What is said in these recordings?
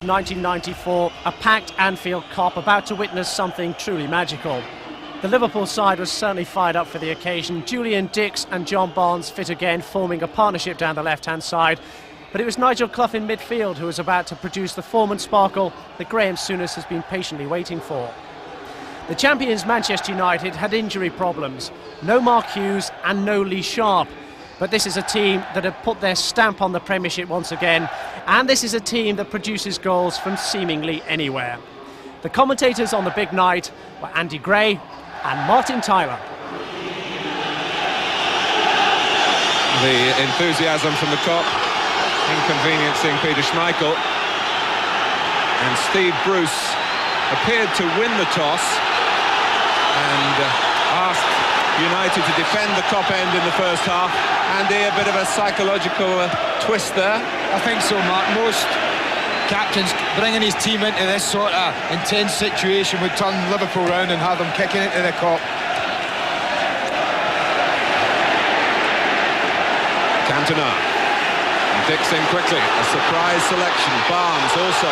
1994, a packed Anfield Kop about to witness something truly magical. The Liverpool side was certainly fired up for the occasion. Julian Dix and John Barnes fit again, forming a partnership down the left-hand side. But it was Nigel Clough in midfield who was about to produce the form and sparkle that Graham Souness has been patiently waiting for. The champions Manchester United had injury problems. No Mark Hughes and no Lee Sharp. But this is a team that have put their stamp on the Premiership once again, and this is a team that produces goals from seemingly anywhere. The commentators on the big night were Andy Gray and Martin Tyler. The enthusiasm from the Kop inconveniencing Peter Schmeichel, and Steve Bruce appeared to win the toss and asked United to defend the Kop end in the first half. Andy, a bit of a psychological twist there. I think so, Mark. Most captains bringing his team into this sort of intense situation would turn Liverpool round and have them kicking into the Kop. Cantona. Dixon quickly. A surprise selection. Barnes also.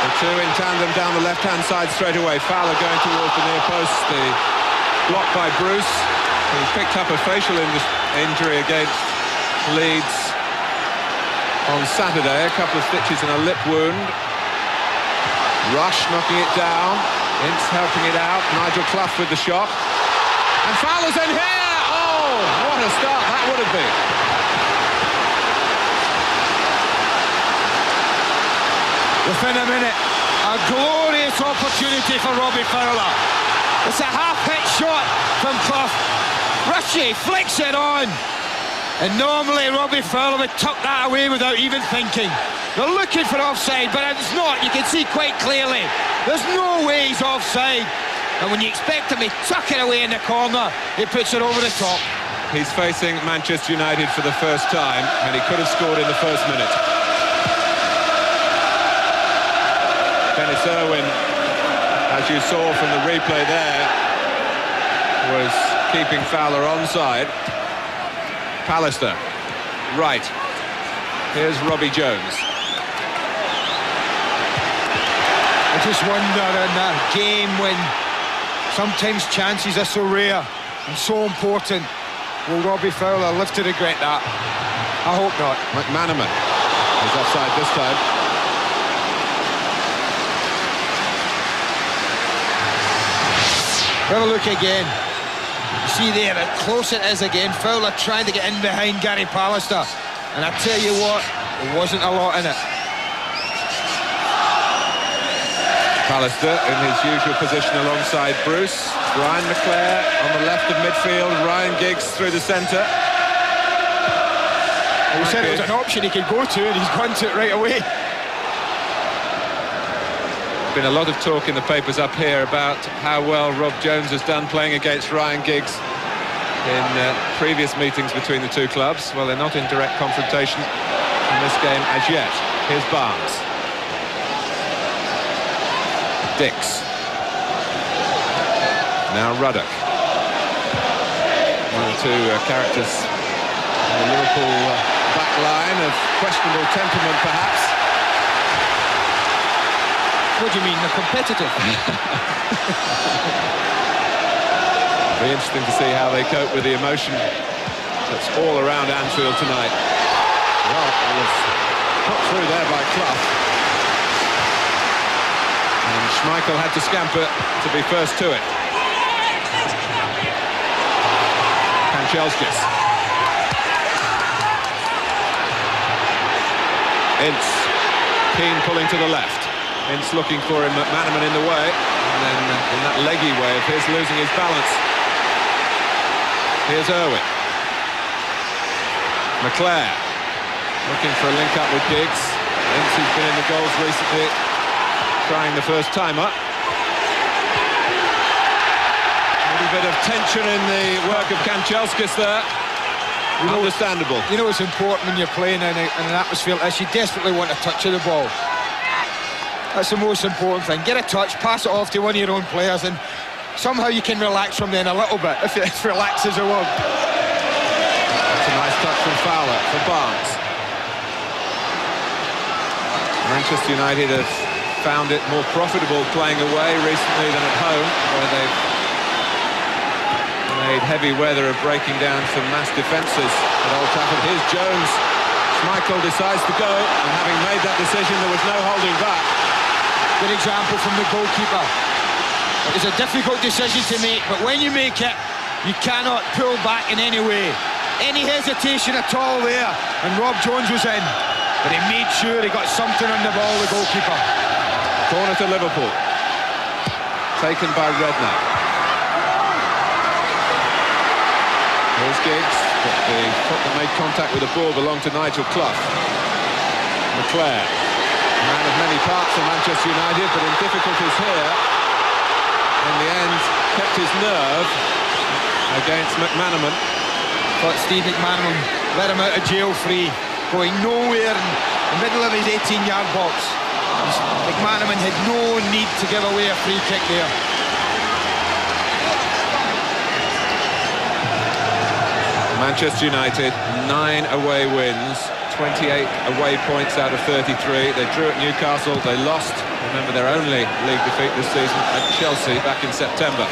The two in tandem down the left-hand side straight away. Fowler going towards the near post. The block by Bruce, who picked up a facial injury against Leeds on Saturday. A couple of stitches and a lip wound. Rush knocking it down. Ince helping it out. Nigel Clough with the shot. And Fowler's in here! Oh, what a start that would have been. Within a minute, a glorious opportunity for Robbie Fowler. It's a half-hit shot from Clough. Rushy flicks it on. And normally Robbie Fowler would tuck that away without even thinking. They're looking for offside, but it's not. You can see quite clearly. There's no way he's offside. And when you expect him to tuck it away in the corner, he puts it over the top. He's facing Manchester United for the first time, and he could have scored in the first minute. Dennis Irwin, as you saw from the replay there, was keeping Fowler onside. Pallister, right. Here's Robbie Jones. I just wonder in a game when sometimes chances are so rare and so important, will Robbie Fowler live to regret that? I hope not. McManaman is offside this time. Have a look again. You see there how close it is again. Fowler trying to get in behind Gary Pallister. And I tell you what, there wasn't a lot in it. Pallister in his usual position alongside Bruce. Ryan McClare on the left of midfield. Ryan Giggs through the centre. He said it was an option he could go to, and he's gone to it right away. Been a lot of talk in the papers up here about how well Rob Jones has done playing against Ryan Giggs in previous meetings between the two clubs. Well, they're not in direct confrontation in this game as yet. Here's Barnes. Dix. Now Ruddock. One or two characters in the Liverpool back line of questionable temperament, perhaps. What do you mean, they're competitive? It'll be interesting to see how they cope with the emotion that's all around Anfield tonight. Well, it was put through there by Clough. And Schmeichel had to scamper to be first to it. Kanchelskis. Ince. Keane pulling to the left. Ince looking for him, McManaman in the way, and then in that leggy way of his losing his balance. Here's Irwin. McClare looking for a link up with Giggs. Ince, who's been in the goals recently, trying the first time up. A little bit of tension in the work of Kanchelskis there. Understandable. You know it's important when you're playing in an atmosphere like this. You desperately want a touch of the ball. That's the most important thing. Get a touch, pass it off to one of your own players, and somehow you can relax from then a little bit, if it relaxes a word. That's a nice touch from Fowler for Barnes. Manchester United have found it more profitable playing away recently than at home, where they've made heavy weather of breaking down some mass defences at Old Trafford. Here's Jones. Schmeichel decides to go, and having made that decision, there was no holding back. Good example from the goalkeeper. It was a difficult decision to make, but when you make it, you cannot pull back in any way. Any hesitation at all there, and Rob Jones was in, but he made sure he got something on the ball, the goalkeeper. Corner to Liverpool. Taken by Redknapp. Here's Giggs, but the foot that made contact with the ball belonged to Nigel Clough. McClair, a man of many parts for Manchester United, but in difficulties here. In the end, kept his nerve against McManaman. Thought Steve McManaman let him out of jail free, going nowhere in the middle of his 18-yard box. McManaman had no need to give away a free kick there. Manchester United, 9 away wins, 28 away points out of 33. They drew at Newcastle, they lost, remember, their only league defeat this season at Chelsea back in September.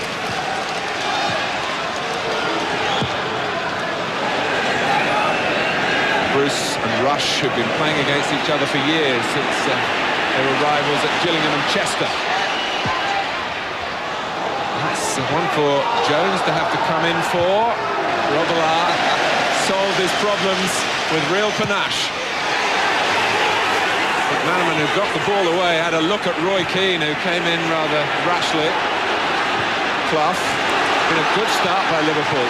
Bruce and Rush have been playing against each other for years since they were rivals at Gillingham and Chester. That's one for Jones to have to come in for. Robillard solved his problems with real panache. McManaman, who got the ball away, had a look at Roy Keane, who came in rather rashly. Clough, been a good start by Liverpool.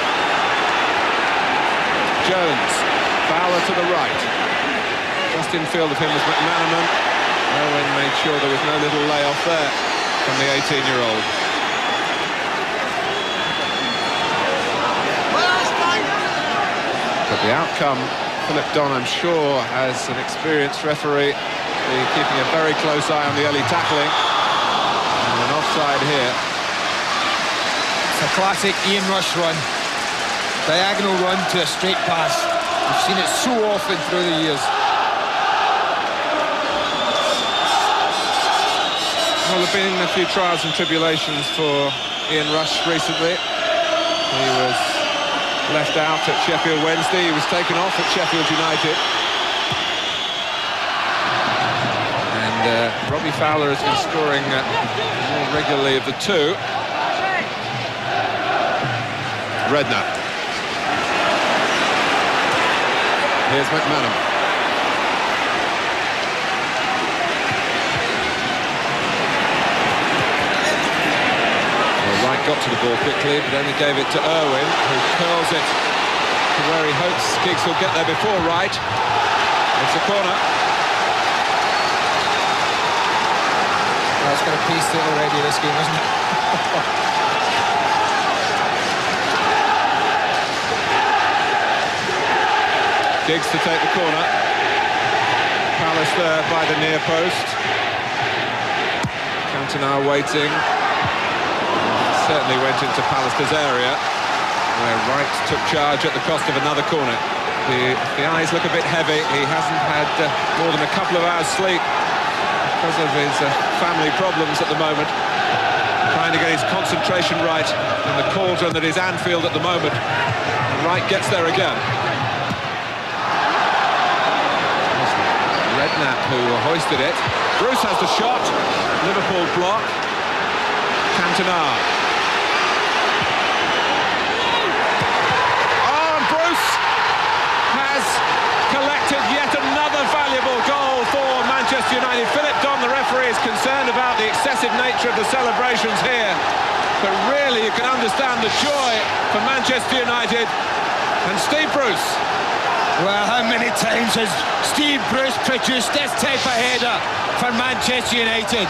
Jones, Fowler to the right. Just in field of him was McManaman. Owen made sure there was no little layoff there from the 18-year-old. But the outcome, Philip Don, I'm sure, as an experienced referee, keeping a very close eye on the early tackling. And an offside here. It's a classic Ian Rush run. Diagonal run to a straight pass. We've seen it so often through the years. Well, there have been a few trials and tribulations for Ian Rush recently. He was left out at Sheffield Wednesday. He was taken off at Sheffield United. And Robbie Fowler has been scoring more regularly of the two. Redknapp. Here's McManaman. Well, Wright got to the ball quickly, but only gave it to Irwin, who curls it to where he hopes Giggs will get there before Wright. It's a corner. Well, it's got a piece to it already, this game, isn't it? Giggs to take the corner. Palace there by the near post. Cantona waiting. Certainly went into Pallister's area, where Wright took charge at the cost of another corner. The eyes look a bit heavy. He hasn't had more than a couple of hours sleep because of his family problems at the moment. Trying to get his concentration right in the cauldron that is Anfield at the moment. And Wright gets there again. Redknapp who hoisted it. Bruce has the shot. Liverpool block. Cantona. Oh, and Bruce has collected yet another valuable goal for Manchester United. Philip Don, the referee, is concerned about the excessive nature of the celebrations here. But really, you can understand the joy for Manchester United and Steve Bruce. Well, how many times has Steve Bruce produced this type of header for Manchester United?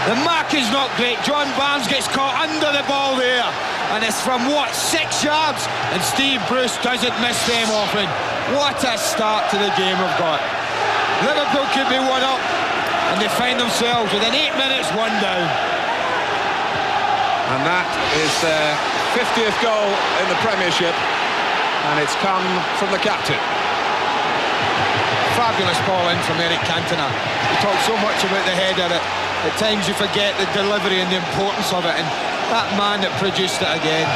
The mark is not great. John Barnes gets caught under the ball there, and it's from, what, 6 yards? And Steve Bruce doesn't miss them often. What a start to the game we've got. Liverpool could be 1 up, and they find themselves within 8 minutes 1 down. And that is their 50th goal in the Premiership. And it's come from the captain. fabulous ball in from Eric Cantona. We talk so much about the header that at times you forget the delivery and the importance of it, and that man that produced it again,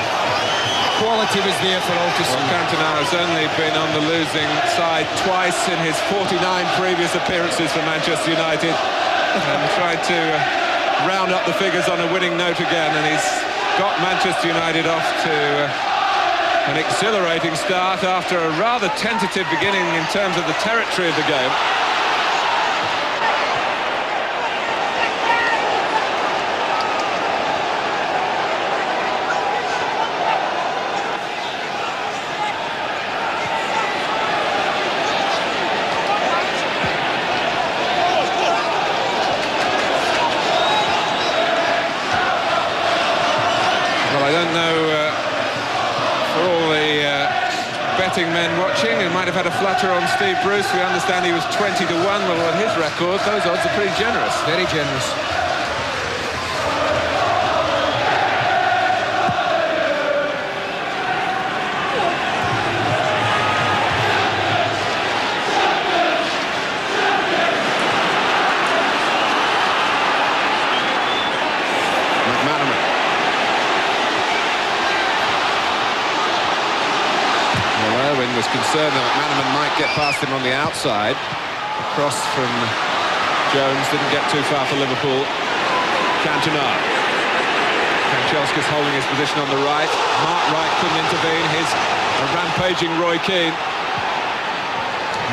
quality was there for all to see. Well, Cantona has only been on the losing side twice in his 49 previous appearances for Manchester United, and tried to round up the figures on a winning note again, and he's got Manchester United off to an exhilarating start after a rather tentative beginning in terms of the territory of the game. Men watching who might have had a flutter on Steve Bruce. We understand he was 20 to 1. Well, at his record, those odds are pretty generous. Very generous. Was concerned that McManaman might get past him on the outside. Cross from Jones didn't get too far for Liverpool. Cantona. Kanchelskis holding his position on the right. Mark Wright couldn't intervene. Here's a rampaging Roy Keane.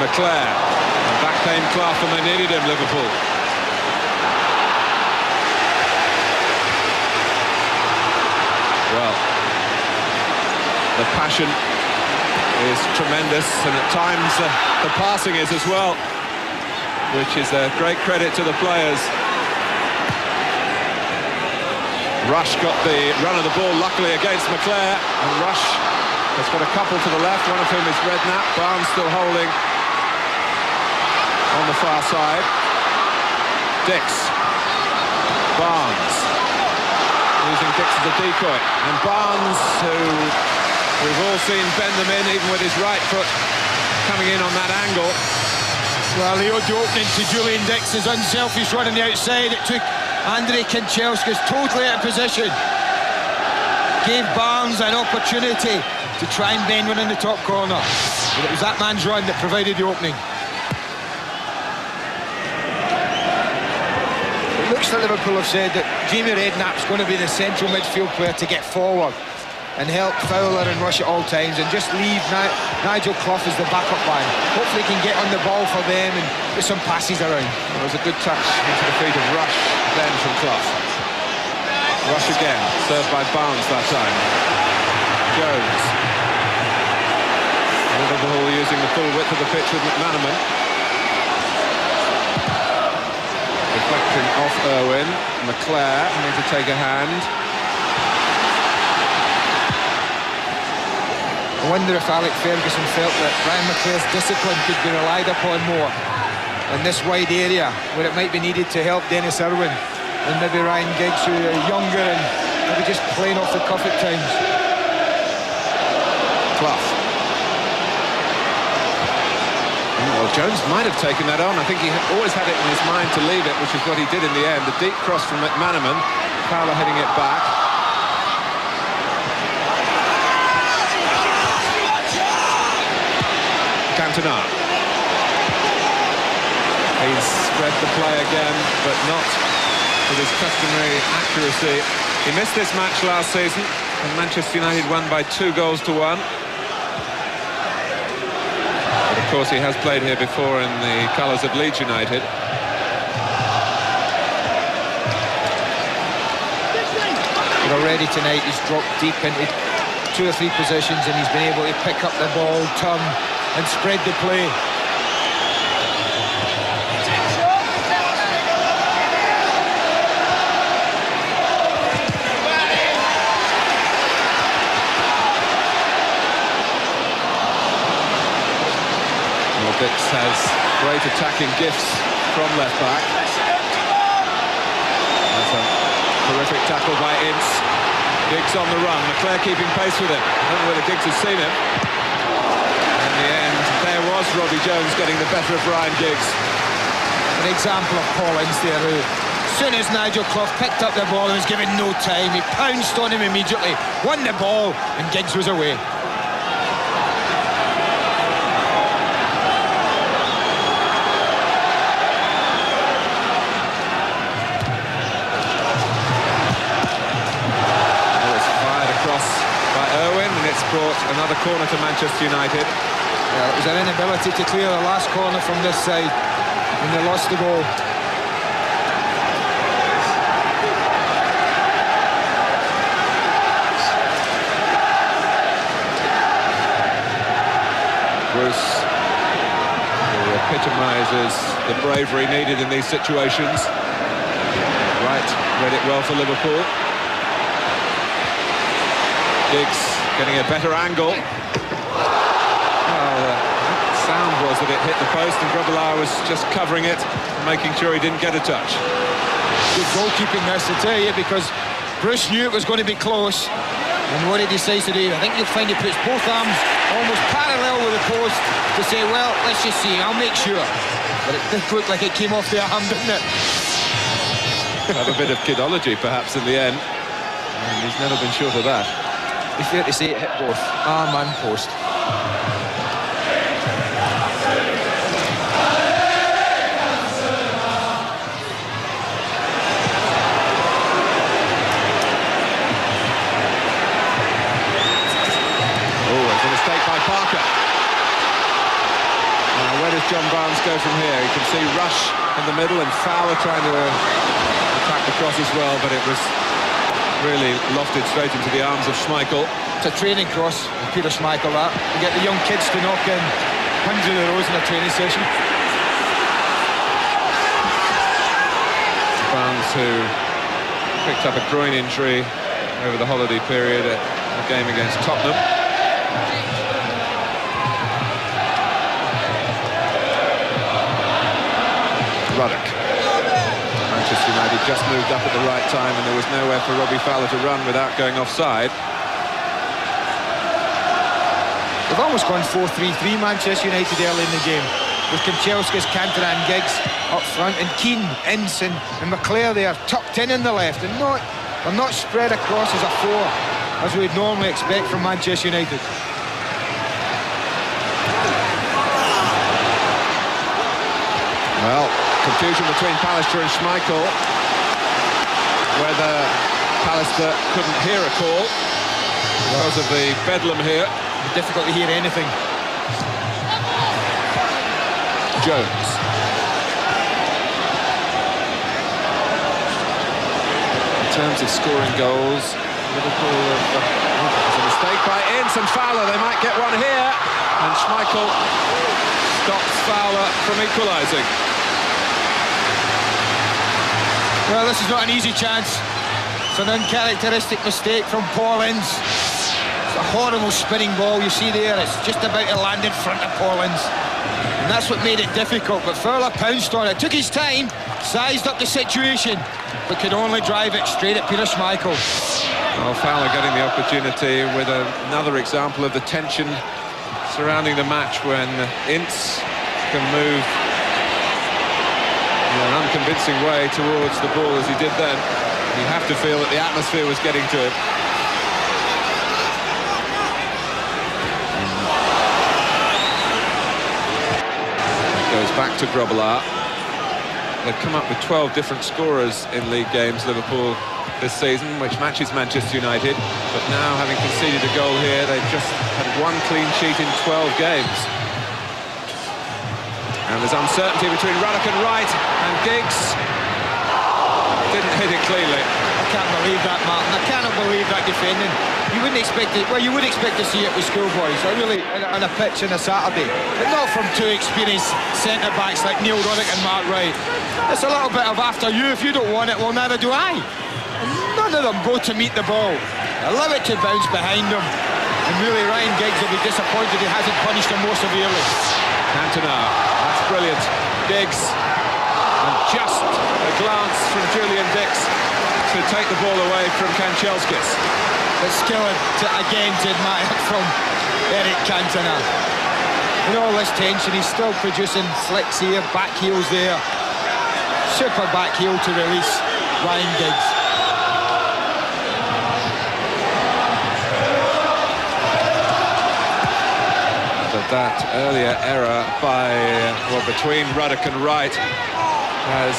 McClare. And back came Clough and they needed him, Liverpool. Well, the passion is tremendous, and at times the passing is as well, which is a great credit to the players. Rush got the run of the ball luckily against McClare, and Rush has got a couple to the left, one of whom is Redknapp. Barnes still holding on the far side. Dix. Barnes using Dix as a decoy, and Barnes, who we've all seen bend them in, even with his right foot coming in on that angle. Well, he owed the opening to Julian Dix's unselfish run on the outside. It took Andrei Kanchelskis totally out of position. Gave Barnes an opportunity to try and bend one in the top corner. But it was that man's run that provided the opening. It looks like Liverpool have said that Jamie Redknapp's going to be the central midfield player to get forward and help Fowler and Rush at all times, and just leave Nigel Clough as the backup man. Hopefully he can get on the ball for them and get some passes around. It was a good touch into the feet of Rush then from Clough. Rush again, served by Barnes that time. Jones. Liverpool using the full width of the pitch with McManaman. Deflecting off Irwin. McClare needs to take a hand. I wonder if Alec Ferguson felt that Ryan McClare's discipline could be relied upon more in this wide area where it might be needed to help Dennis Irwin and maybe Ryan Giggs, who are younger and maybe just playing off the cuff at times. Clough. Well, Jones might have taken that on. I think he always had it in his mind to leave it, which is what he did in the end. The deep cross from McManaman, Fowler heading it back. Cantona. He's spread the play again, but not with his customary accuracy. He missed this match last season, and Manchester United won by 2-1. But of course, he has played here before in the colours of Leeds United. But already tonight he's dropped deep into 2 or 3 positions, and he's been able to pick up the ball, turn and spread the play. Well, Dix has great attacking gifts from left back. That's a terrific tackle by Ince. Giggs on the run, McClare keeping pace with him. I don't know whether Giggs has seen him. In the end, there was was Robbie Jones getting the better of Ryan Giggs. An example of Paul Ince there, who, as soon as Nigel Clough picked up the ball and was given no time, he pounced on him immediately, won the ball, and Giggs was away. It's brought another corner to Manchester United. Yeah, it was an inability to clear the last corner from this side, and they lost the goal. Bruce, who epitomises the bravery needed in these situations. Right, read it well for Liverpool. Giggs getting a better angle. Well, the sound was that it hit the post and Grobbelaar was just covering it, making sure he didn't get a touch. Good goalkeeping this, I tell you, because Bruce knew it was going to be close. And what he decides to do, I think you'll find he puts both arms almost parallel with the post to say, well, let's just see, I'll make sure. But it did look like it came off the arm, didn't it? Have a bit of kidology, perhaps, in the end. And he's never been short of that. Be fair to say it hit both arm and post. It's a mistake by Parker. Now, where does John Barnes go from here? You can see Rush in the middle and Fowler trying to attack the cross as well, but it was really lofted straight into the arms of Schmeichel. It's a training cross, Peter Schmeichel, that. You get the young kids to knock in 100 of those in a training session. Barnes, who picked up a groin injury over the holiday period at a game against Tottenham. Ruddock. Manchester United just moved up at the right time and there was nowhere for Robbie Fowler to run without going offside. They've almost gone 4-3-3, Manchester United, early in the game, with Kanchelskis, Cantona and Giggs up front, and Keane, Ince and McClair there, tucked in the left, and they're not spread across as a four, as we'd normally expect from Manchester United. Well, confusion between Pallister and Schmeichel, whether Pallister couldn't hear a call because of the bedlam here. Difficult to hear anything. Jones. In terms of scoring goals, Liverpool there's a mistake by Ince and Fowler. They might get one here, and Schmeichel stops Fowler from equalising. Well, this is not an easy chance. It's an uncharacteristic mistake from Paul Ince. It's a horrible spinning ball you see there. It's just about to land in front of Paul Ince. And that's what made it difficult, but Fowler pounced on it. Took his time, sized up the situation, but could only drive it straight at Peter Schmeichel. Well, Fowler getting the opportunity with another example of the tension surrounding the match when Ince can move in an unconvincing way towards the ball as he did then. You have to feel that the atmosphere was getting to him. Goes back to Grobbelaar. They've come up with 12 different scorers in league games, Liverpool, this season, which matches Manchester United. But now, having conceded a goal here, they've just had one clean sheet in 12 games. And there's uncertainty between Ruddock and Wright, and Giggs didn't hit it cleanly. I can't believe that, Martin. I cannot believe that defending. You wouldn't expect it. Well, you would expect to see it with schoolboys, or really on a pitch on a Saturday, but not from two experienced centre-backs like Neil Ruddock and Mark Wright. It's a little bit of after you. If you don't want it, well, neither do I. And none of them go to meet the ball. Allow it to bounce behind them. And really, Ryan Giggs will be disappointed he hasn't punished them more severely. Cantona, that's brilliant. Giggs, and just a glance from Julian Dix to take the ball away from Kanchelskis. But skill again to admire from Eric Cantona. In all this tension, he's still producing flicks here, back heels there. Super back heel to release Ryan Giggs. But that earlier error between Ruddock and Wright has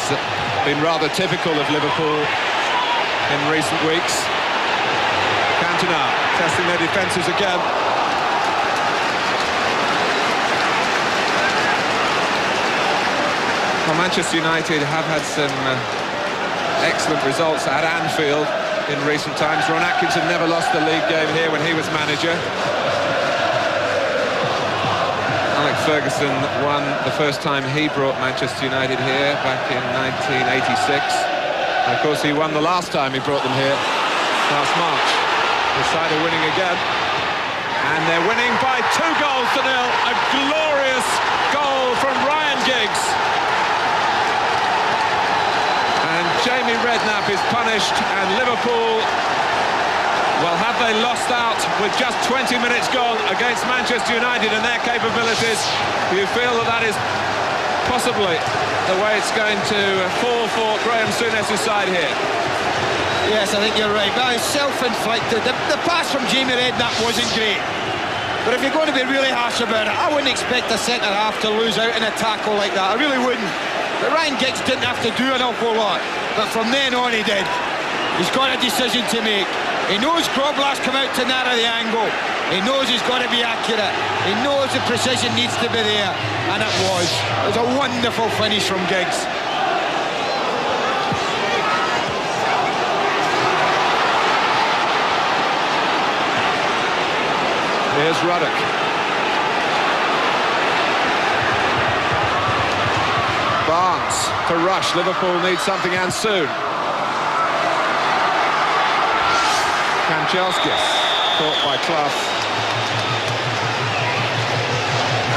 been rather typical of Liverpool in recent weeks. Cantona testing their defences again. Well, Manchester United have had some excellent results at Anfield in recent times. Ron Atkinson never lost the league game here when he was manager. Alex Ferguson won the first time he brought Manchester United here back in 1986. And of course, he won the last time he brought them here last March. The side are winning again. And they're winning by 2-0. A glorious goal from Ryan Giggs. Jamie Redknapp is punished, and Liverpool, well, have they lost out with just 20 minutes gone against Manchester United and their capabilities? Do you feel that that is possibly the way it's going to fall for Graham Souness's side here? Yes, I think you're right. But it's self-inflicted. The pass from Jamie Redknapp wasn't great. But if you're going to be really harsh about it, I wouldn't expect a centre-half to lose out in a tackle like that. I really wouldn't. But Ryan Giggs didn't have to do an awful lot. But from then on he did. He's got a decision to make. He knows Grobler's come out to narrow the angle. He knows he's got to be accurate. He knows the precision needs to be there. And it was. It was a wonderful finish from Giggs. Here's Ruddock. Barnes to rush. Liverpool needs something, and soon. Kanchelskis caught by Clough.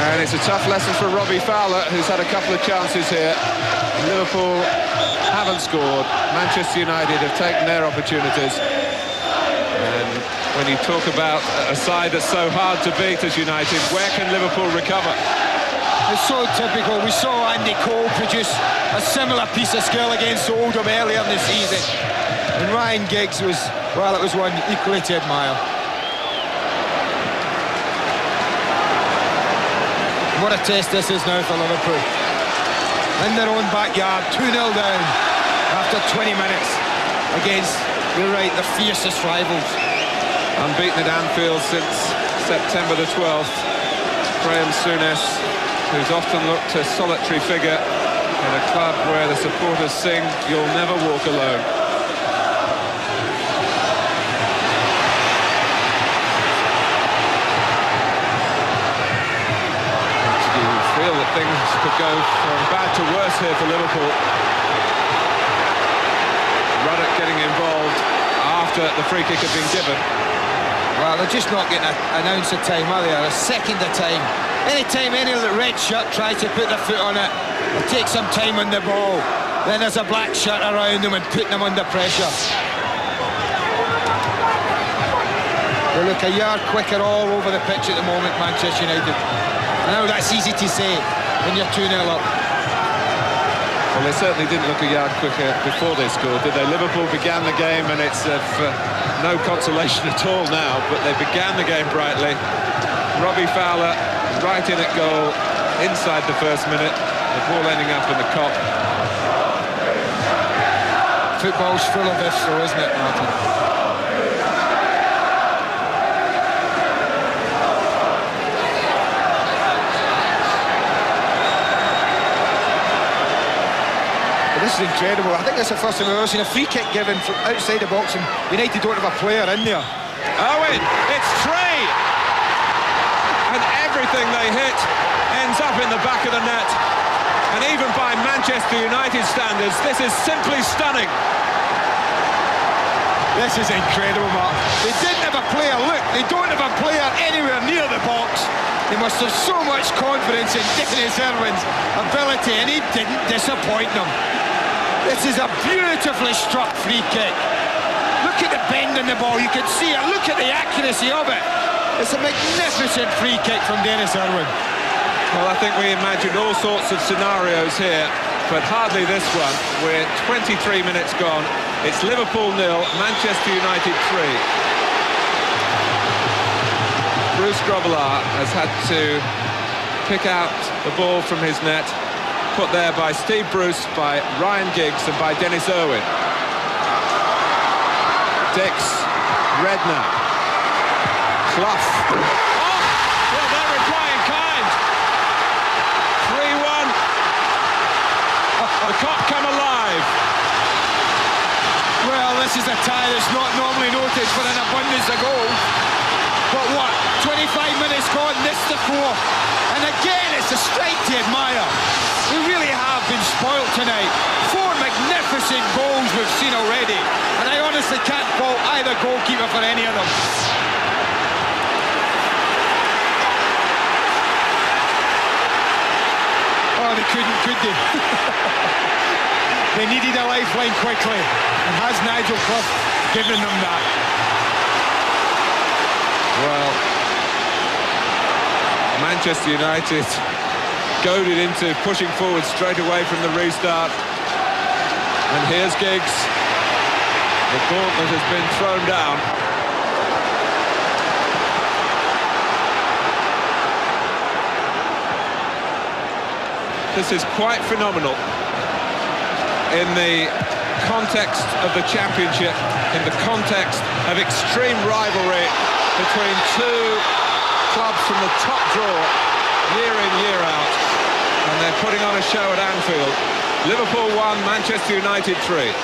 And it's a tough lesson for Robbie Fowler, who's had a couple of chances here. Liverpool haven't scored. Manchester United have taken their opportunities. And when you talk about a side that's so hard to beat as United, where can Liverpool recover? It's so typical. We saw Andy Cole produce a similar piece of skill against Oldham earlier in the season. And Ryan Giggs was, well, it was one equally to admire. What a test this is now for Liverpool. In their own backyard, 2-0 down after 20 minutes against, you're right, the fiercest rivals. Unbeaten at Anfield since September the 12th. Graham Souness, who's often looked a solitary figure in a club where the supporters sing, "You'll never walk alone." You feel that things could go from bad to worse here for Liverpool. Ruddock getting involved after the free kick had been given. Well, they're just not getting an ounce of time, are they? A second of time. Anytime any of the red shirt tries to put their foot on it, or take some time on the ball, then there's a black shirt around them and putting them under pressure. They look a yard quicker all over the pitch at the moment, Manchester United. I know that's easy to say when you're 2-0 up. Well, they certainly didn't look a yard quicker before they scored, did they? Liverpool began the game, and it's of no consolation at all now, but they began the game brightly. Robbie Fowler right in at goal inside the first minute, the ball ending up in the Kop. Football's full of this though, isn't it, Martin? This is incredible. I think that's the first time I've ever seen a free kick given from outside the box and United don't have a player in there. Owen, it's Trey! And everything they hit ends up in the back of the net. And even by Manchester United standards, this is simply stunning. This is incredible, Mark. They didn't have a player, look, they don't have a player anywhere near the box. They must have so much confidence in Dennis Irwin's ability, and he didn't disappoint them. This is a beautifully struck free kick. Look at the bend in the ball, you can see it, look at the accuracy of it. It's a magnificent free kick from Dennis Irwin. Well, I think we imagined all sorts of scenarios here, but hardly this one. We're 23 minutes gone. It's Liverpool 0, Manchester United 3. Bruce Grobbelaar has had to pick out the ball from his net, put there by Steve Bruce, by Ryan Giggs and by Dennis Irwin. Dix, Redknapp, Clough. Oh! Well, they're replying kind. 3-1. The Kop come alive. Well, this is a tie that's not normally noted for an abundance of goals. But what, 25 minutes gone, this the fourth. And again, it's a strike to admire. We really have been spoilt tonight. 4 magnificent goals we've seen already. And I honestly can't fault either goalkeeper for any of them. Oh, they couldn't, could they? They needed a lifeline quickly. And has Nigel Clough given them that? Well, Manchester United goaded into pushing forward straight away from the restart. And here's Giggs. The gauntlet has been thrown down. This is quite phenomenal in the context of the Championship, in the context of extreme rivalry between two clubs from the top draw, year in, year out, and they're putting on a show at Anfield. Liverpool 1, Manchester United 3.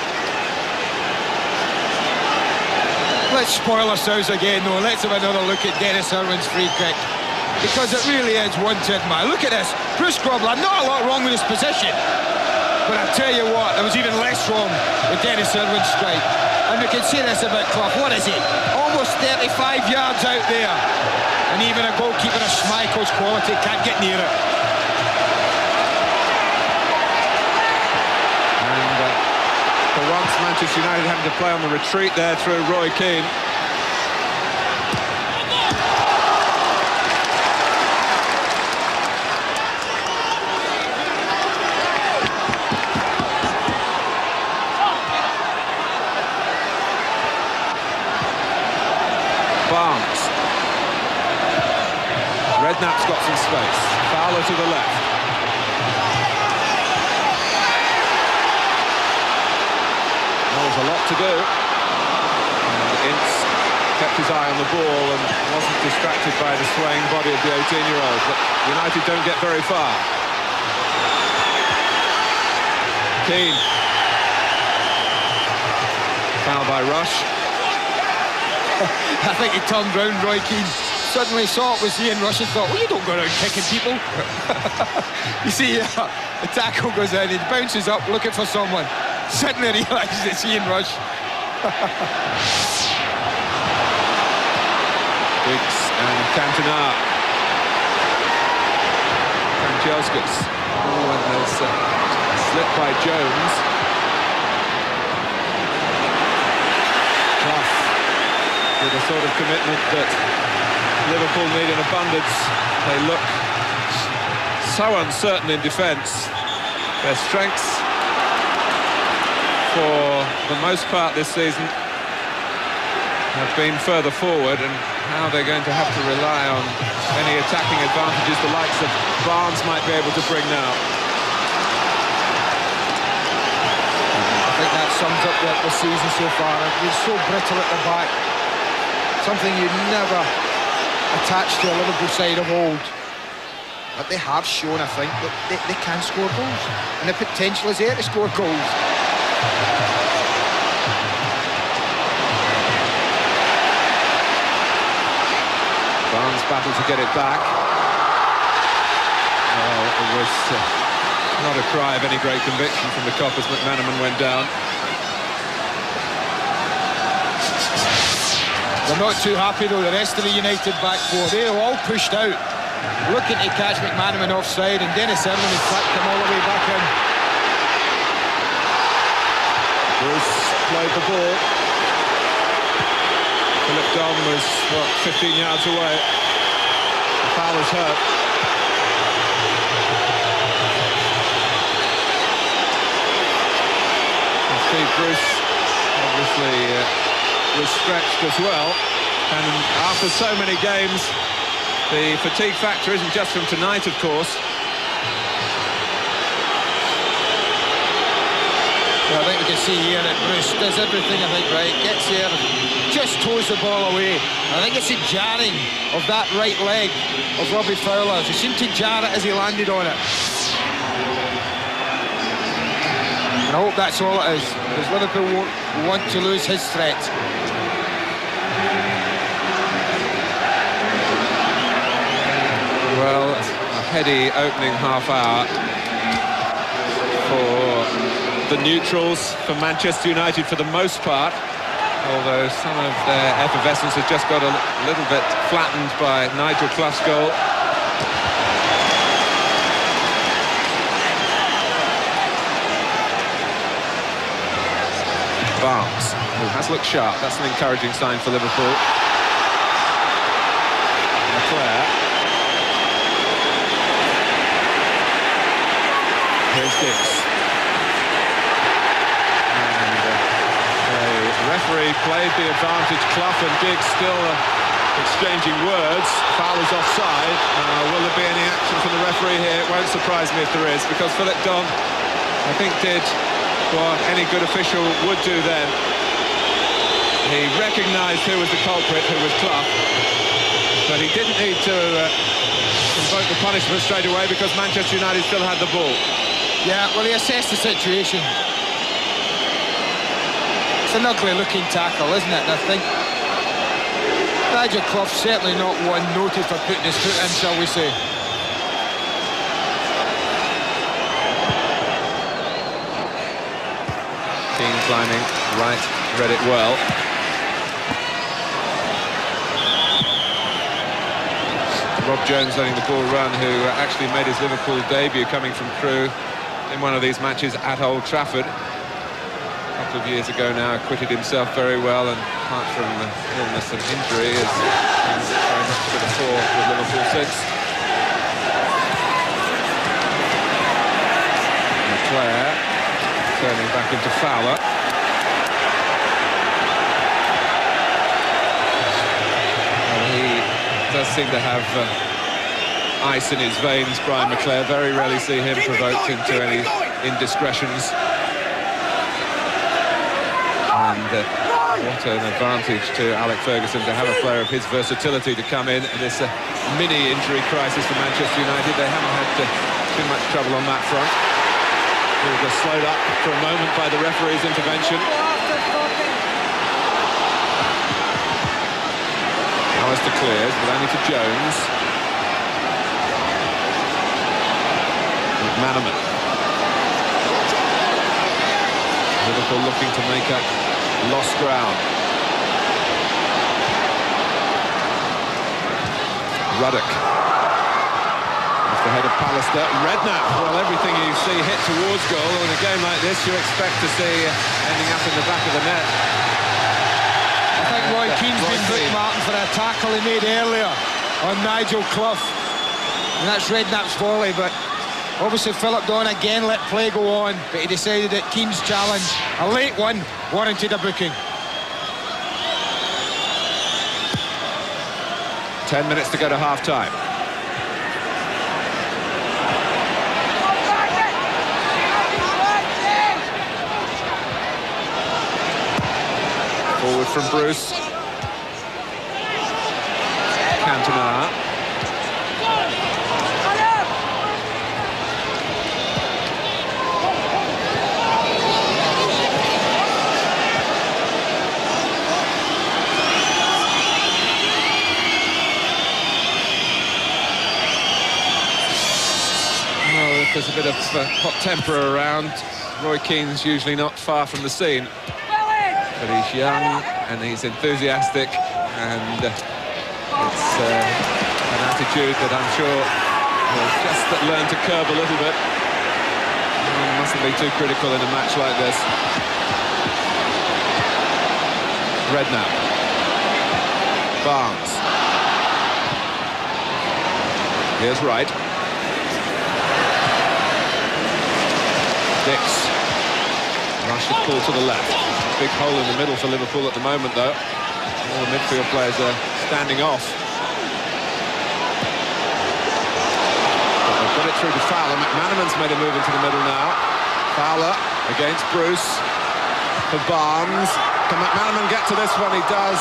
Let's spoil ourselves again, though. Let's have another look at Dennis Irwin's free kick, because it really is one to admire. Look at this, Bruce Grobbelaar, not a lot wrong with his position, but I tell you what, there was even less wrong with Dennis Irwin's strike. And we can say this about Clough. What is he? Almost 35 yards out there. And even a goalkeeper of Schmeichel's quality can't get near it. And for once, Manchester United having to play on the retreat there through Roy Keane. Barnes. Redknapp's got some space. Fowler to the left. Well, there's a lot to do. And Ince kept his eye on the ball and wasn't distracted by the swaying body of the 18-year-old. But United don't get very far. Keane. Foul by Rush. I think he turned round, Roy Keane, suddenly saw it was Ian Rush and thought, well, you don't go around kicking people. You see, the tackle goes in, he bounces up looking for someone, suddenly realises it's Ian Rush. Giggs and Cantona. Kanchelskis. Oh, and there's a slip by Jones. Clough, with the sort of commitment that Liverpool need in abundance. They look so uncertain in defence. Their strengths, for the most part this season, have been further forward, and now they're going to have to rely on any attacking advantages the likes of Barnes might be able to bring now. I think that sums up the season so far. It's so brittle at the back. Something you'd never attach to a Liverpool side of old. But they have shown, I think, that they can score goals. And the potential is there to score goals. Barnes battled to get it back. Well, it was not a cry of any great conviction from the Kop as McManaman went down. They're not too happy though, the rest of the United back four. They're all pushed out, looking to catch McManaman offside, and Dennis Irwin has tracked them all the way back in. Bruce played the ball. Philip Dom was, what, 15 yards away. The foul was hurt. Steve Bruce obviously was stretched as well. And after so many games, the fatigue factor isn't just from tonight, of course. Well, I think we can see here that Bruce does everything, I think, right. Gets there, just toes the ball away. I think it's a jarring of that right leg of Robbie Fowler. He seemed to jar it as he landed on it. And I hope that's all it is, because Liverpool won't want to lose his threat. Well, a heady opening half hour for the neutrals, for Manchester United for the most part, although some of their effervescence has just got a little bit flattened by Nigel Clough's goal. Barnes, who has looked sharp, that's an encouraging sign for Liverpool. Leclerc. Here's Dix. Referee played the advantage. Clough and Giggs still exchanging words. Foul is offside. Will there be any action from the referee here? It won't surprise me if there is, because Philip Don, I think, did what any good official would do then. He recognised who was the culprit, who was Clough, but he didn't need to invoke the punishment straight away because Manchester United still had the ball. Yeah, well, he assessed the situation. It's an ugly-looking tackle, isn't it? And I think Nigel Clough's certainly not one noted for putting his foot in, shall we say. Keane climbing right, read it well. Rob Jones letting the ball run, who actually made his Liverpool debut coming from Crewe in one of these matches at Old Trafford. A couple of years ago now, acquitted himself very well, and apart from illness and injury, is very much to the fore with Liverpool since. Leclerc turning back into Fowler. And he does seem to have ice in his veins, Brian McClair. Very rarely see him provoked into any indiscretions. And what an advantage to Alec Ferguson to have a player of his versatility to come in this mini injury crisis for Manchester United. They haven't had too much trouble on that front. They were just slowed up for a moment by the referee's intervention. Alistair clears, but only to Jones. McManaman. Liverpool looking to make up lost ground. Ruddock. Off the head of Pallister. Redknapp. Well, everything you see hit towards goal. In a game like this, you expect to see ending up in the back of the net. I think Roy Keane's been booked, Martin, for a tackle he made earlier on Nigel Clough. And that's Redknapp's volley, but obviously Philip Don again let play go on, but he decided that Keane's challenge, a late one, warranted a booking. 10 minutes to go to half-time. Forward from Bruce. Cantona. There's a bit of hot temper around. Roy Keane's usually not far from the scene, but he's young and he's enthusiastic, and it's an attitude that I'm sure will just learn to curb a little bit. Mustn't be too critical in a match like this. Redknapp. Barnes. Here's Wright. Dix. Rush should pull to the left. Big hole in the middle for Liverpool at the moment, though. All the midfield players are standing off. But they've got it through to Fowler. McManaman's made a move into the middle now. Fowler against Bruce for Barnes. Can McManaman get to this one? He does.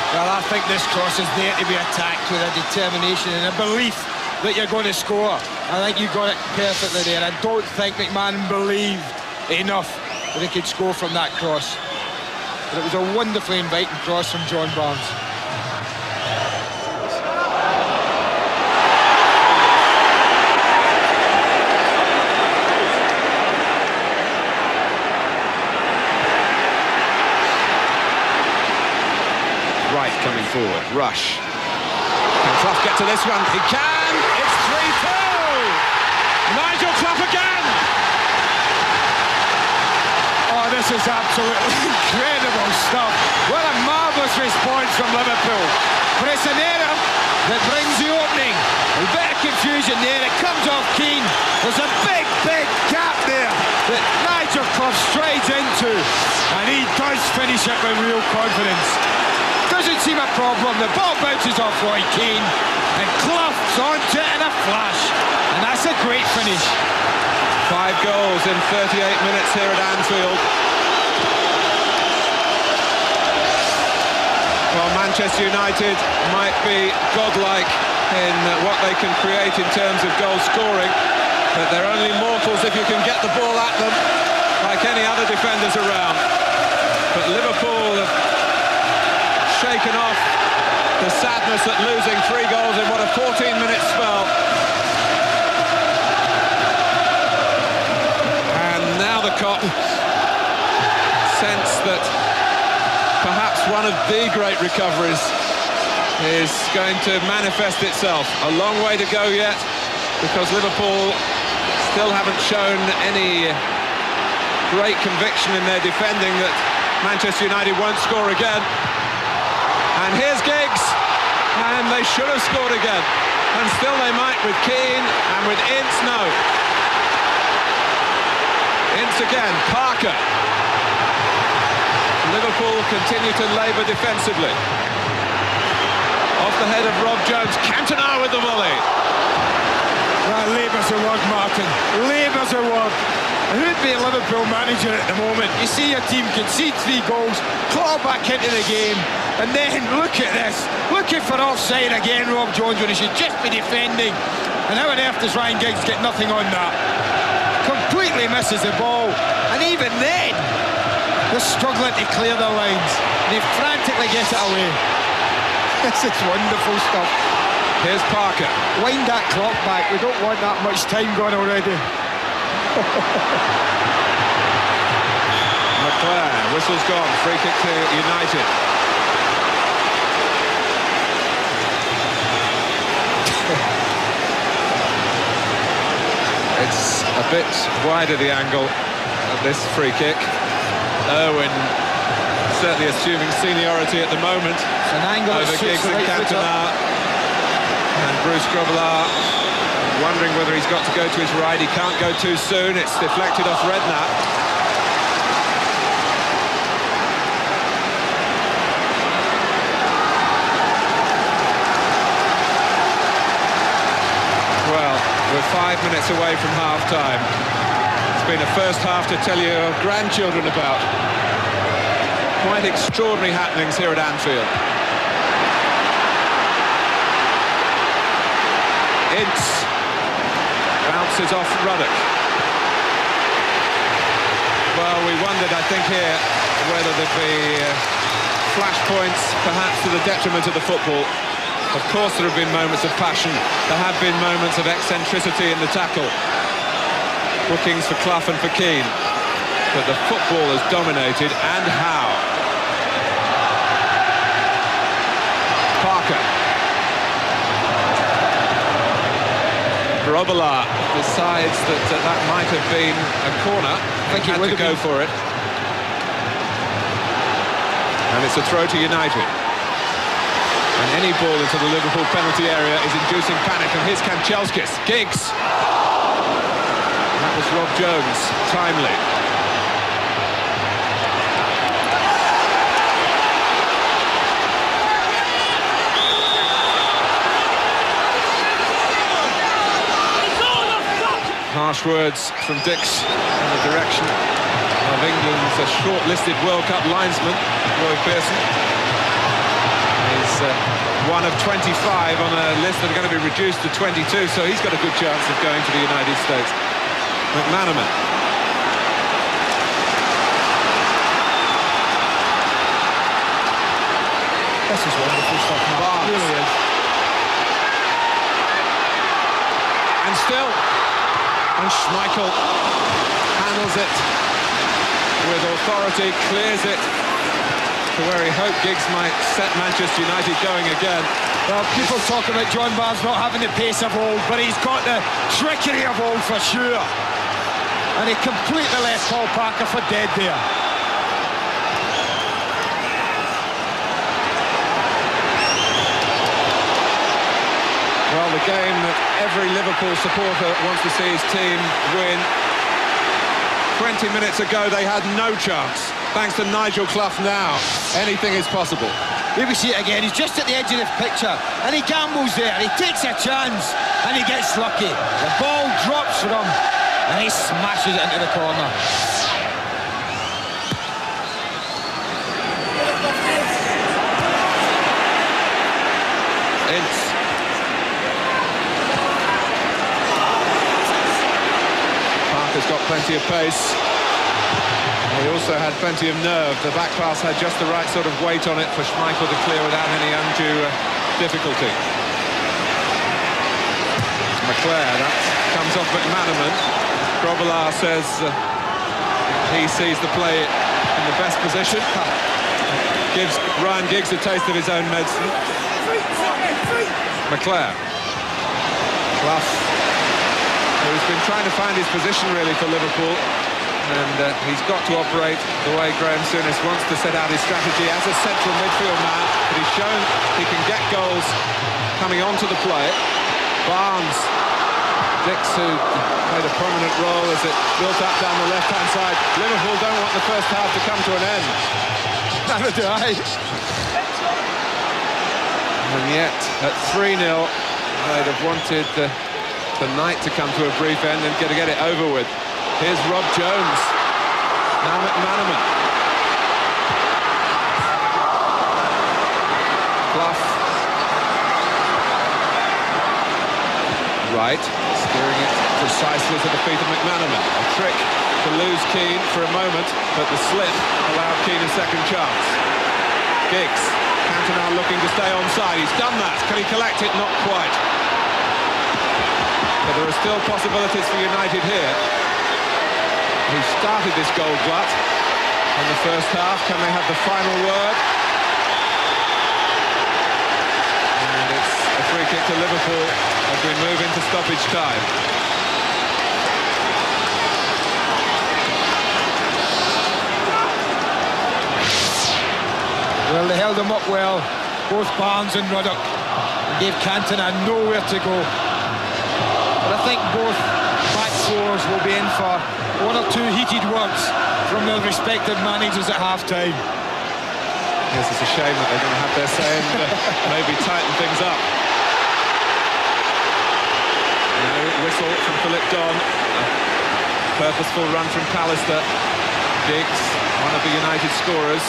Well, I think this cross is there to be attacked with a determination and a belief that you're going to score. I think you got it perfectly there. I don't think McMahon believed enough that he could score from that cross. But it was a wonderfully inviting cross from John Barnes. Wright coming forward. Rush. Can Clough get to this one? He can! It's 3-2! Nigel Clough again! Oh, this is absolutely incredible stuff. What a marvellous response from Liverpool. But it's an error that brings the opening. A bit of confusion there. It comes off Keane. There's a big, big gap there that Nigel Clough strides into. And he does finish it with real confidence. Doesn't seem a problem. The ball bounces off Roy Keane and Clough's onto it in a flash, and that's a great finish. 5 goals in 38 minutes here at Anfield. Well, Manchester United might be godlike in what they can create in terms of goal scoring, but they're only mortals if you can get the ball at them like any other defenders around. But Liverpool have shaken off the sadness at losing 3 goals in what a 14-minute spell. And now the Kop sense that perhaps one of the great recoveries is going to manifest itself. A long way to go yet, because Liverpool still haven't shown any great conviction in their defending that Manchester United won't score again. And here's Giggs, and they should have scored again. And still they might with Keane, and with Ince, no. Ince again, Parker. Liverpool continue to labour defensively. Off the head of Rob Jones, Cantona with the volley. Well, labour's a word, Martin. Labour's a word. Who'd be a Liverpool manager at the moment? You see your team concede 3 goals, claw back into the game, and then look at this. Looking for offside again, Rob Jones, when he should just be defending. And how on earth does Ryan Giggs get nothing on that? Completely misses the ball. And even then, they're struggling to clear their lines. They frantically get it away. This is wonderful stuff. Here's Parker. Wind that clock back. We don't want that much time gone already. McClare, whistle's gone, free kick to United. It's a bit wider, the angle of this free kick. Owen certainly assuming seniority at the moment. It's an angle over Giggs and Cantona. And Bruce Grobbelaar wondering whether he's got to go to his right. He can't go too soon. It's deflected off Redknapp. Well, we're 5 minutes away from half-time. It's been a first half to tell your grandchildren about. Quite extraordinary happenings here at Anfield. Ince bounces off Ruddock. Well, we wondered, I think, here whether there'd be flashpoints, perhaps to the detriment of the football. Of course there have been moments of passion. There have been moments of eccentricity in the tackle. Bookings for Clough and for Keane. But the football has dominated, and how. Parker. Grobbelaar decides that that might have been a corner. I think he had to go for it. And it's a throw to United. And any ball into the Liverpool penalty area is inducing panic. And here's Kanchelskis. Giggs. That was Rob Jones. Timely. Harsh words from Dix in the direction of England's shortlisted World Cup linesman, Roy Pearson. He's one of 25 on a list that are going to be reduced to 22, so he's got a good chance of going to the United States. McManaman. This is wonderful stuff, Mark. It really is. And still, and Schmeichel handles it with authority, clears it to where he hoped Giggs might set Manchester United going again. Well, people talk about John Barnes not having the pace of old, but he's got the trickery of old for sure. And he completely left Paul Parker for dead there. Well, the game that every Liverpool supporter wants to see his team win. 20 minutes ago, they had no chance. Thanks to Nigel Clough now, anything is possible. Here we see it again. He's just at the edge of the picture, and he gambles there. He takes a chance, and he gets lucky. The ball drops for him, and he smashes it into the corner. Ince. Parker's got plenty of pace. He also had plenty of nerve. The back pass had just the right sort of weight on it for Schmeichel to clear without any undue difficulty. McClare, that comes off McManaman. Grobbelaar says he sees the play in the best position. Gives Ryan Giggs a taste of his own medicine. McClare. Clough, who's been trying to find his position really for Liverpool. And he's got to operate the way Graham Souness wants to set out his strategy as a central midfield man. But he's shown he can get goals coming onto the play. Barnes, Dix, who played a prominent role as it built up down the left-hand side. Liverpool don't want the first half to come to an end. Neither do I. And yet, at 3-0, they'd have wanted the night to come to a brief end and get it over with. Here's Rob Jones. Now McManaman. Clough. Right. Steering it precisely to the feet of McManaman. A trick to lose Keane for a moment, but the slip allowed Keane a second chance. Giggs. Cantona looking to stay onside. He's done that. Can he collect it? Not quite. But there are still possibilities for United here. Who started this goal glut in the first half. Can they have the final word? And it's a free kick to Liverpool as we move into stoppage time. Well, they held him up well, both Barnes and Ruddock, and gave Cantona nowhere to go. But I think both back fours will be in for one or two heated words from their respective managers at half-time. Yes, it's a shame that they're going to have their say and maybe tighten things up. No whistle from Philip Don. A purposeful run from Pallister. Giggs, one of the United scorers.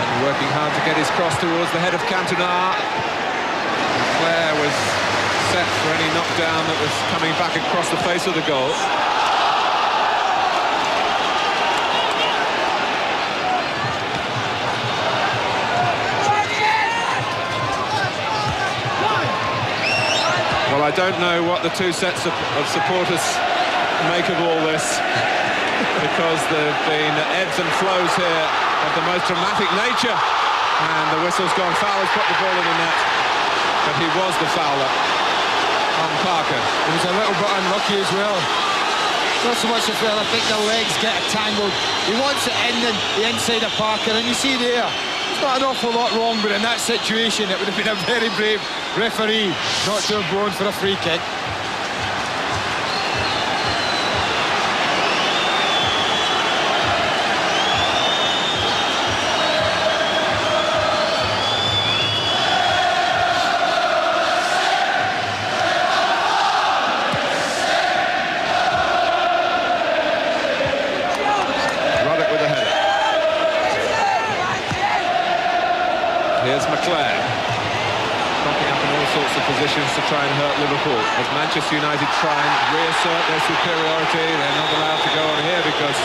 And working hard to get his cross towards the head of Cantona. Claire was set for any knockdown that was coming back across the face of the goal. Well, I don't know what the two sets of supporters make of all this, because there have been ebbs and flows here of the most dramatic nature. And the whistle's gone. Fowler's put the ball in the net, but he was the fouler on Parker. He was a little bit unlucky as well. Not so much the fella, I think the legs get tangled. He wants it in the inside of Parker, and you see there, there's not an awful lot wrong, but in that situation, it would have been a very brave referee not to have blown for a free kick. Positions to try and hurt Liverpool as Manchester United try and reassert their superiority. They're not allowed to go on here because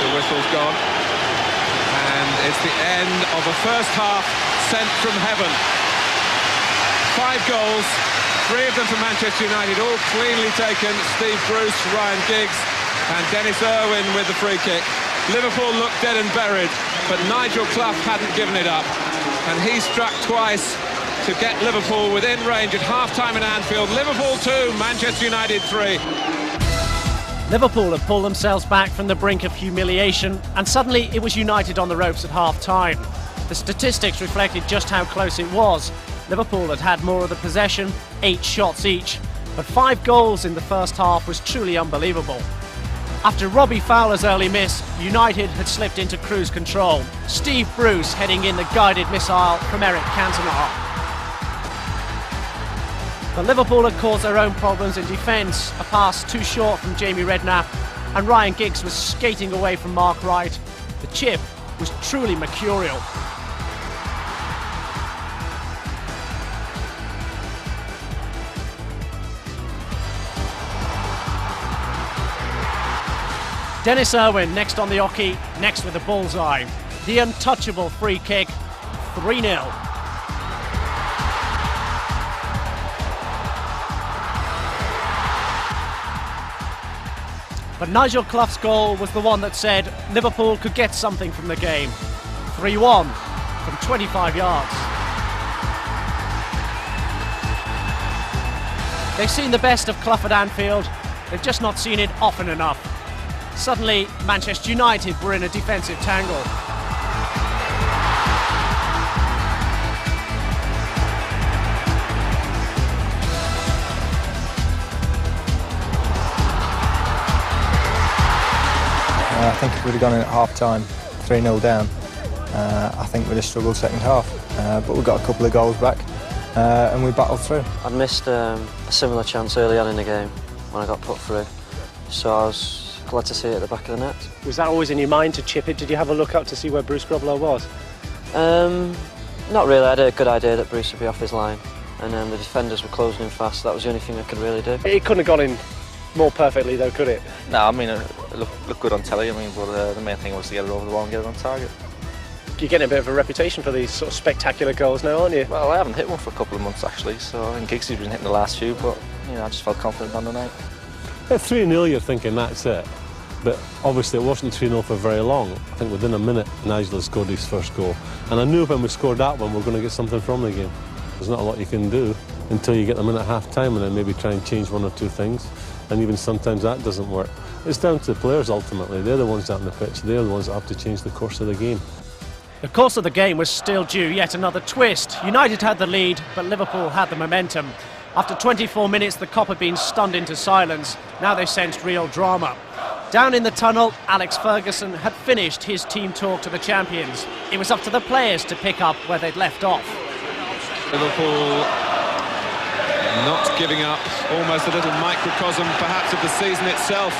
the whistle's gone, and it's the end of a first half sent from heaven. 5 goals, 3 of them for Manchester United, all cleanly taken. Steve Bruce, Ryan Giggs and Dennis Irwin with the free kick. Liverpool looked dead and buried, but Nigel Clough hadn't given it up, and he struck twice to get Liverpool within range at half-time in Anfield. Liverpool 2, Manchester United 3. Liverpool had pulled themselves back from the brink of humiliation, and suddenly it was United on the ropes at half-time. The statistics reflected just how close it was. Liverpool had had more of the possession, 8 shots each, but 5 goals in the first half was truly unbelievable. After Robbie Fowler's early miss, United had slipped into cruise control. Steve Bruce heading in the guided missile from Eric Cantona. But Liverpool had caused their own problems in defence, a pass too short from Jamie Redknapp, and Ryan Giggs was skating away from Mark Wright. The chip was truly mercurial. Dennis Irwin next on the hockey, next with the bullseye. The untouchable free kick, 3-0. But Nigel Clough's goal was the one that said Liverpool could get something from the game. 3-1 from 25 yards. They've seen the best of Clough at Anfield, they've just not seen it often enough. Suddenly, Manchester United were in a defensive tangle. I think if we'd have gone in at half-time, 3-0 down, I think we'd have struggled second half. But we got a couple of goals back and we battled through. I'd missed a similar chance early on in the game when I got put through, so I was glad to see it at the back of the net. Was that always in your mind to chip it? Did you have a look up to see where Bruce Grobbelaar was? Not really. I had a good idea that Bruce would be off his line, and the defenders were closing in fast, so that was the only thing I could really do. It couldn't have gone in more perfectly though, could it? No, I mean, it looked good on telly, but the main thing was to get it over the wall and get it on target. You're getting a bit of a reputation for these sort of spectacular goals now, aren't you? Well, I haven't hit one for a couple of months actually, so I think Giggsy's been hitting the last few, but I just felt confident on the night. At 3-0 you're thinking that's it, but obviously it wasn't 3-0 for very long. I think within a minute Nigel had scored his first goal, and I knew when we scored that one we were going to get something from the game. There's not a lot you can do until you get them in at half-time and then maybe try and change one or two things, and even sometimes that doesn't work. It's down to the players ultimately. They're the ones out on the pitch, they're the ones that have to change the course of the game. The course of the game was still due yet another twist. United had the lead, but Liverpool had the momentum. After 24 minutes, the Kop had been stunned into silence. Now they sensed real drama. Down in the tunnel, Alex Ferguson had finished his team talk to the champions. It was up to the players to pick up where they'd left off. Liverpool not giving up, almost a little microcosm perhaps of the season itself,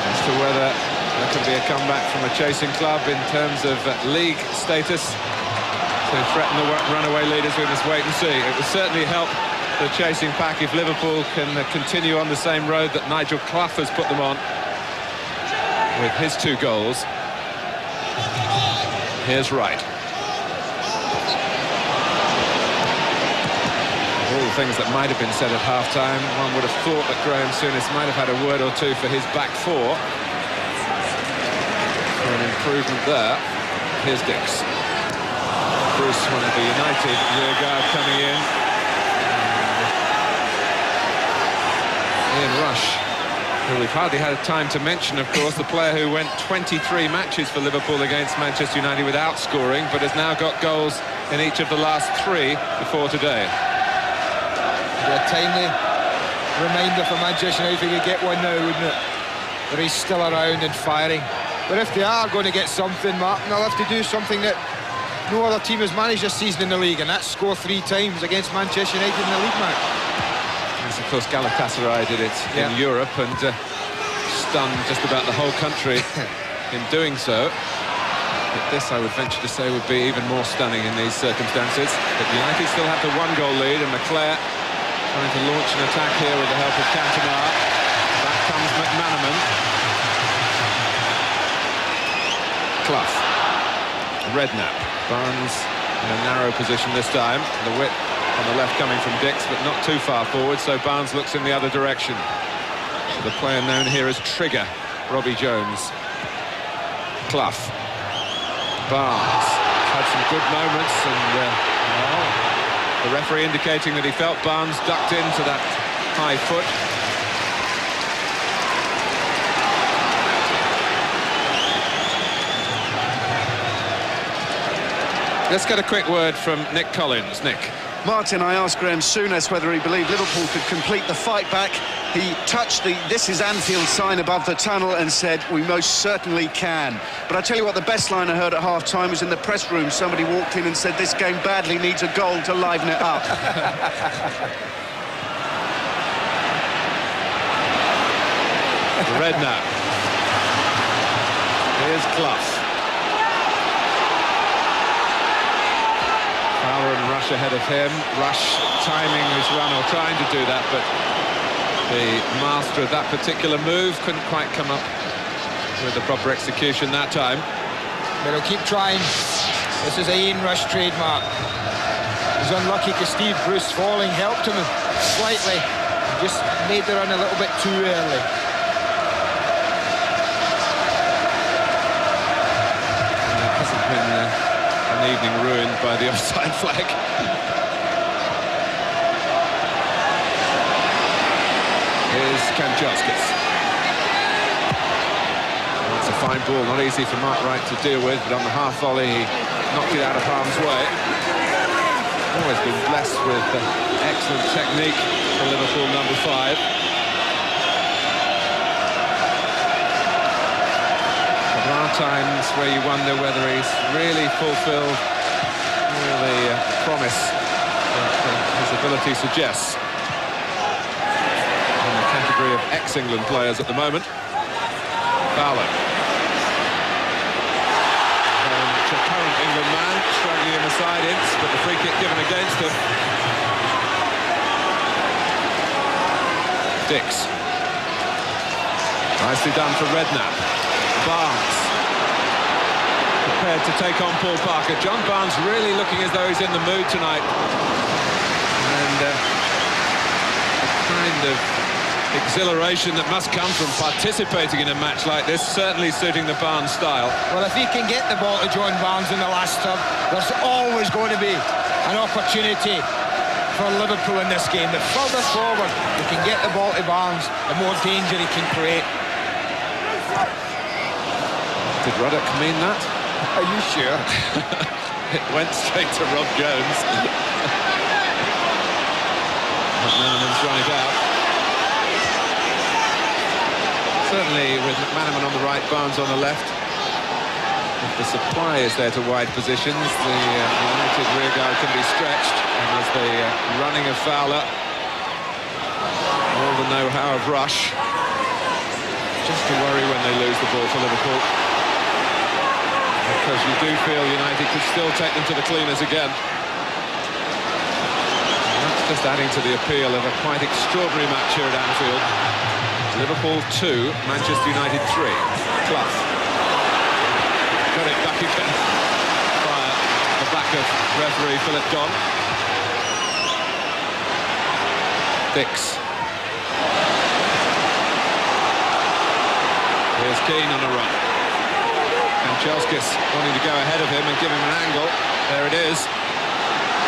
as to whether there could be a comeback from a chasing club in terms of league status to threaten the runaway leaders. We must wait and see. It would certainly help the chasing pack if Liverpool can continue on the same road that Nigel Clough has put them on with his 2 goals. Here's Wright. All the things that might have been said at half-time, one would have thought that Graham Souness might have had a word or two for his back 4. For an improvement there. Here's Dix. Bruce, one of the United rearguard coming in. Ian Rush Well, we've hardly had time to mention, of course, the player who went 23 matches for Liverpool against Manchester United without scoring, but has now got goals in each of the last 3 before today. A timely reminder for Manchester United if we could get one now, wouldn't it? But he's still around and firing. But if they are going to get something, Martin, they'll have to do something that no other team has managed this season in the league, and that's score 3 times against Manchester United in the league match. Yes, of course, Galatasaray did it in Europe and stunned just about the whole country in doing so. But this, I would venture to say, would be even more stunning in these circumstances. But United still have the 1-goal lead, and McClair trying to launch an attack here with the help of Cantona. Back comes McManaman. Clough. Redknapp. Barnes in a narrow position this time. The width on the left coming from Dix, but not too far forward, so Barnes looks in the other direction. So the player known here as Trigger, Robbie Jones. Clough. Barnes had some good moments, and the referee indicating that he felt Barnes ducked into that high foot. Let's get a quick word from Nick Collins. Nick. Martin, I asked Graham Souness whether he believed Liverpool could complete the fight back. He touched the "This is Anfield" sign above the tunnel and said, "We most certainly can." But I tell you what, the best line I heard at half-time was in the press room. Somebody walked in and said, "This game badly needs a goal to liven it up." Redknapp. Here's Clough. Fowler and Rush ahead of him. Rush timing his run, or trying to do that, but the master of that particular move couldn't quite come up with the proper execution that time. But he'll keep trying. This is a Ian Rush trademark. He's unlucky because Steve Bruce falling helped him slightly. Just made the run a little bit too early. And it hasn't been an evening ruined by the offside flag. Here's Kanchelskis. That's a fine ball, not easy for Mark Wright to deal with, but on the half volley he knocked it out of harm's way. Always been blessed with excellent technique for Liverpool number 5. There are times where you wonder whether he's really fulfilled all the promise that his ability suggests. In the category of ex-England players at the moment. Fowler. A current England man struggling in the side-ins, but the free kick given against him. Dix. Nicely done for Redknapp. Barnes. Prepared to take on Paul Parker. John Barnes really looking as though he's in the mood tonight. And a kind of exhilaration that must come from participating in a match like this, certainly suiting the Barnes style. Well, if he can get the ball to John Barnes in the last third, there's always going to be an opportunity for Liverpool in this game. The further forward he can get the ball to Barnes, the more danger he can create. Did Ruddock mean that? Are you sure? It went straight to Rob Jones. McManaman's run it out. Certainly with McManaman on the right, Barnes on the left. If the supply is there to wide positions, the United rearguard can be stretched. And there's the running of Fowler. All the know-how of Rush. Just to worry when they lose the ball for Liverpool. Because you do feel United could still take them to the cleaners again. And that's just adding to the appeal of a quite extraordinary match here at Anfield. Liverpool 2, Manchester United 3. Clough. Got it back again by the back of referee Philip Don. Dix. Here's Keane on a run. Kanchelskis wanting to go ahead of him and give him an angle. There it is.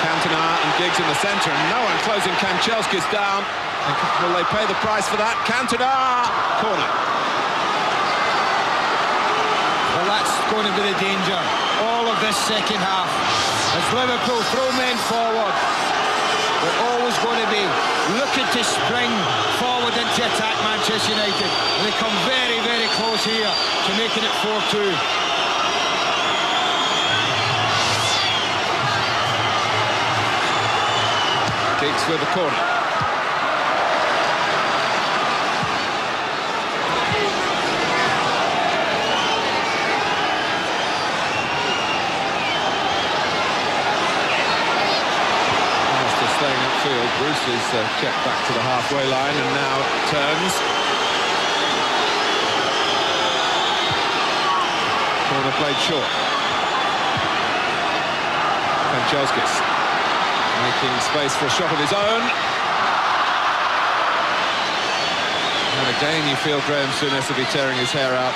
Cantona and Giggs in the centre, and no one closing Kanchelskis down. Will they pay the price for that? Cantona! Corner. Well, that's going to be the danger. All of this second half. As Liverpool throw men forward, they're always going to be looking to spring forward into attack Manchester United. And they come very, very close here to making it 4-2. Giggs with the corner. After staying upfield, Bruce is checked back to the halfway line and now turns. Corner played short. Kanchelskis making space for a shot of his own. And again you feel Graham Souness will be tearing his hair out.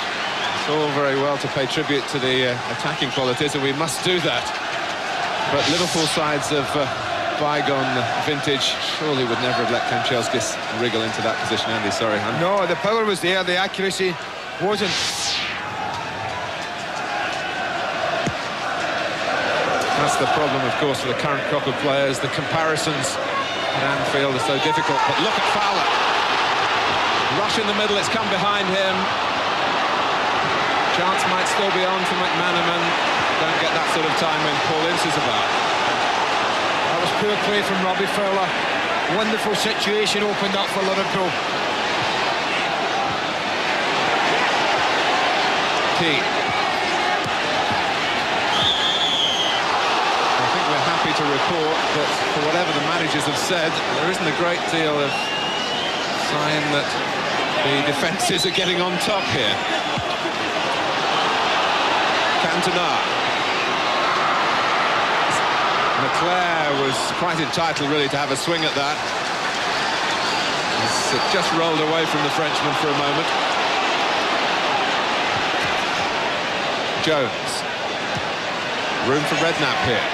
It's all very well to pay tribute to the attacking qualities, and we must do that. But Liverpool sides of bygone vintage surely would never have let Kanchelskis wriggle into that position. Andy, sorry, hun. No, the power was there, the accuracy wasn't. That's the problem, of course, for the current crop of players. The comparisons at Anfield are so difficult. But look at Fowler. Rush in the middle, it's come behind him. Chance might still be on for McManaman. Don't get that sort of time when Paul Ince is about. That was poor play from Robbie Fowler. Wonderful situation opened up for Liverpool. Key. To report that for whatever the managers have said, there isn't a great deal of sign that the defences are getting on top here. Cantona. Leclerc was quite entitled really to have a swing at that. He's just rolled away from the Frenchman for a moment. Jones. Room for Redknapp here.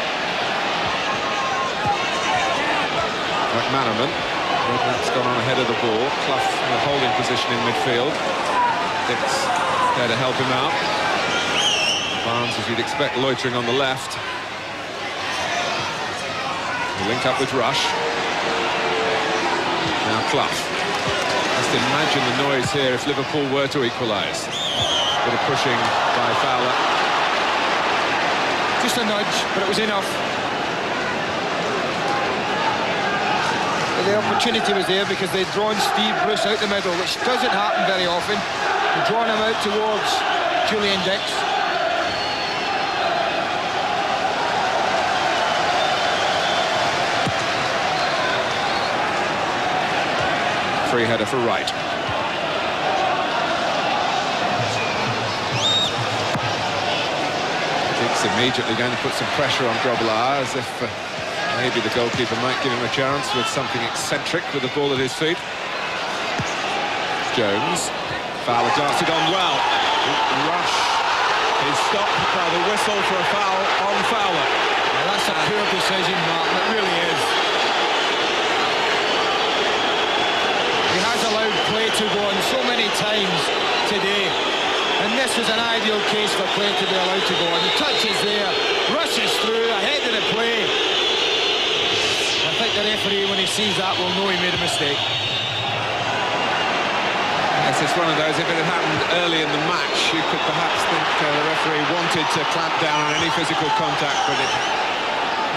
McManaman. Redknapp's gone on ahead of the ball. Clough in a holding position in midfield. Dix there to help him out. Barnes, as you'd expect, loitering on the left. He linked up with Rush. Now Clough. Just imagine the noise here if Liverpool were to equalise. Bit of pushing by Fowler. Just a nudge, but it was enough. The opportunity was there because they'd drawn Steve Bruce out the middle, which doesn't happen very often. They'd drawn him out towards Julian Dix. Free header for Wright. Dix immediately going to put some pressure on Grobbelaar, as if maybe the goalkeeper might give him a chance with something eccentric with the ball at his feet. Jones. Fowler darted on well. Rush is stopped by the whistle for a foul on Fowler. Yeah, that's a poor decision, Martin. It really is. He has allowed play to go on so many times today. And this was an ideal case for play to be allowed to go on. The touch is there. Rushes through ahead of the play. I think the referee, when he sees that, will know he made a mistake. Yes, it's one of those, if it had happened early in the match, you could perhaps think the referee wanted to clamp down on any physical contact, but it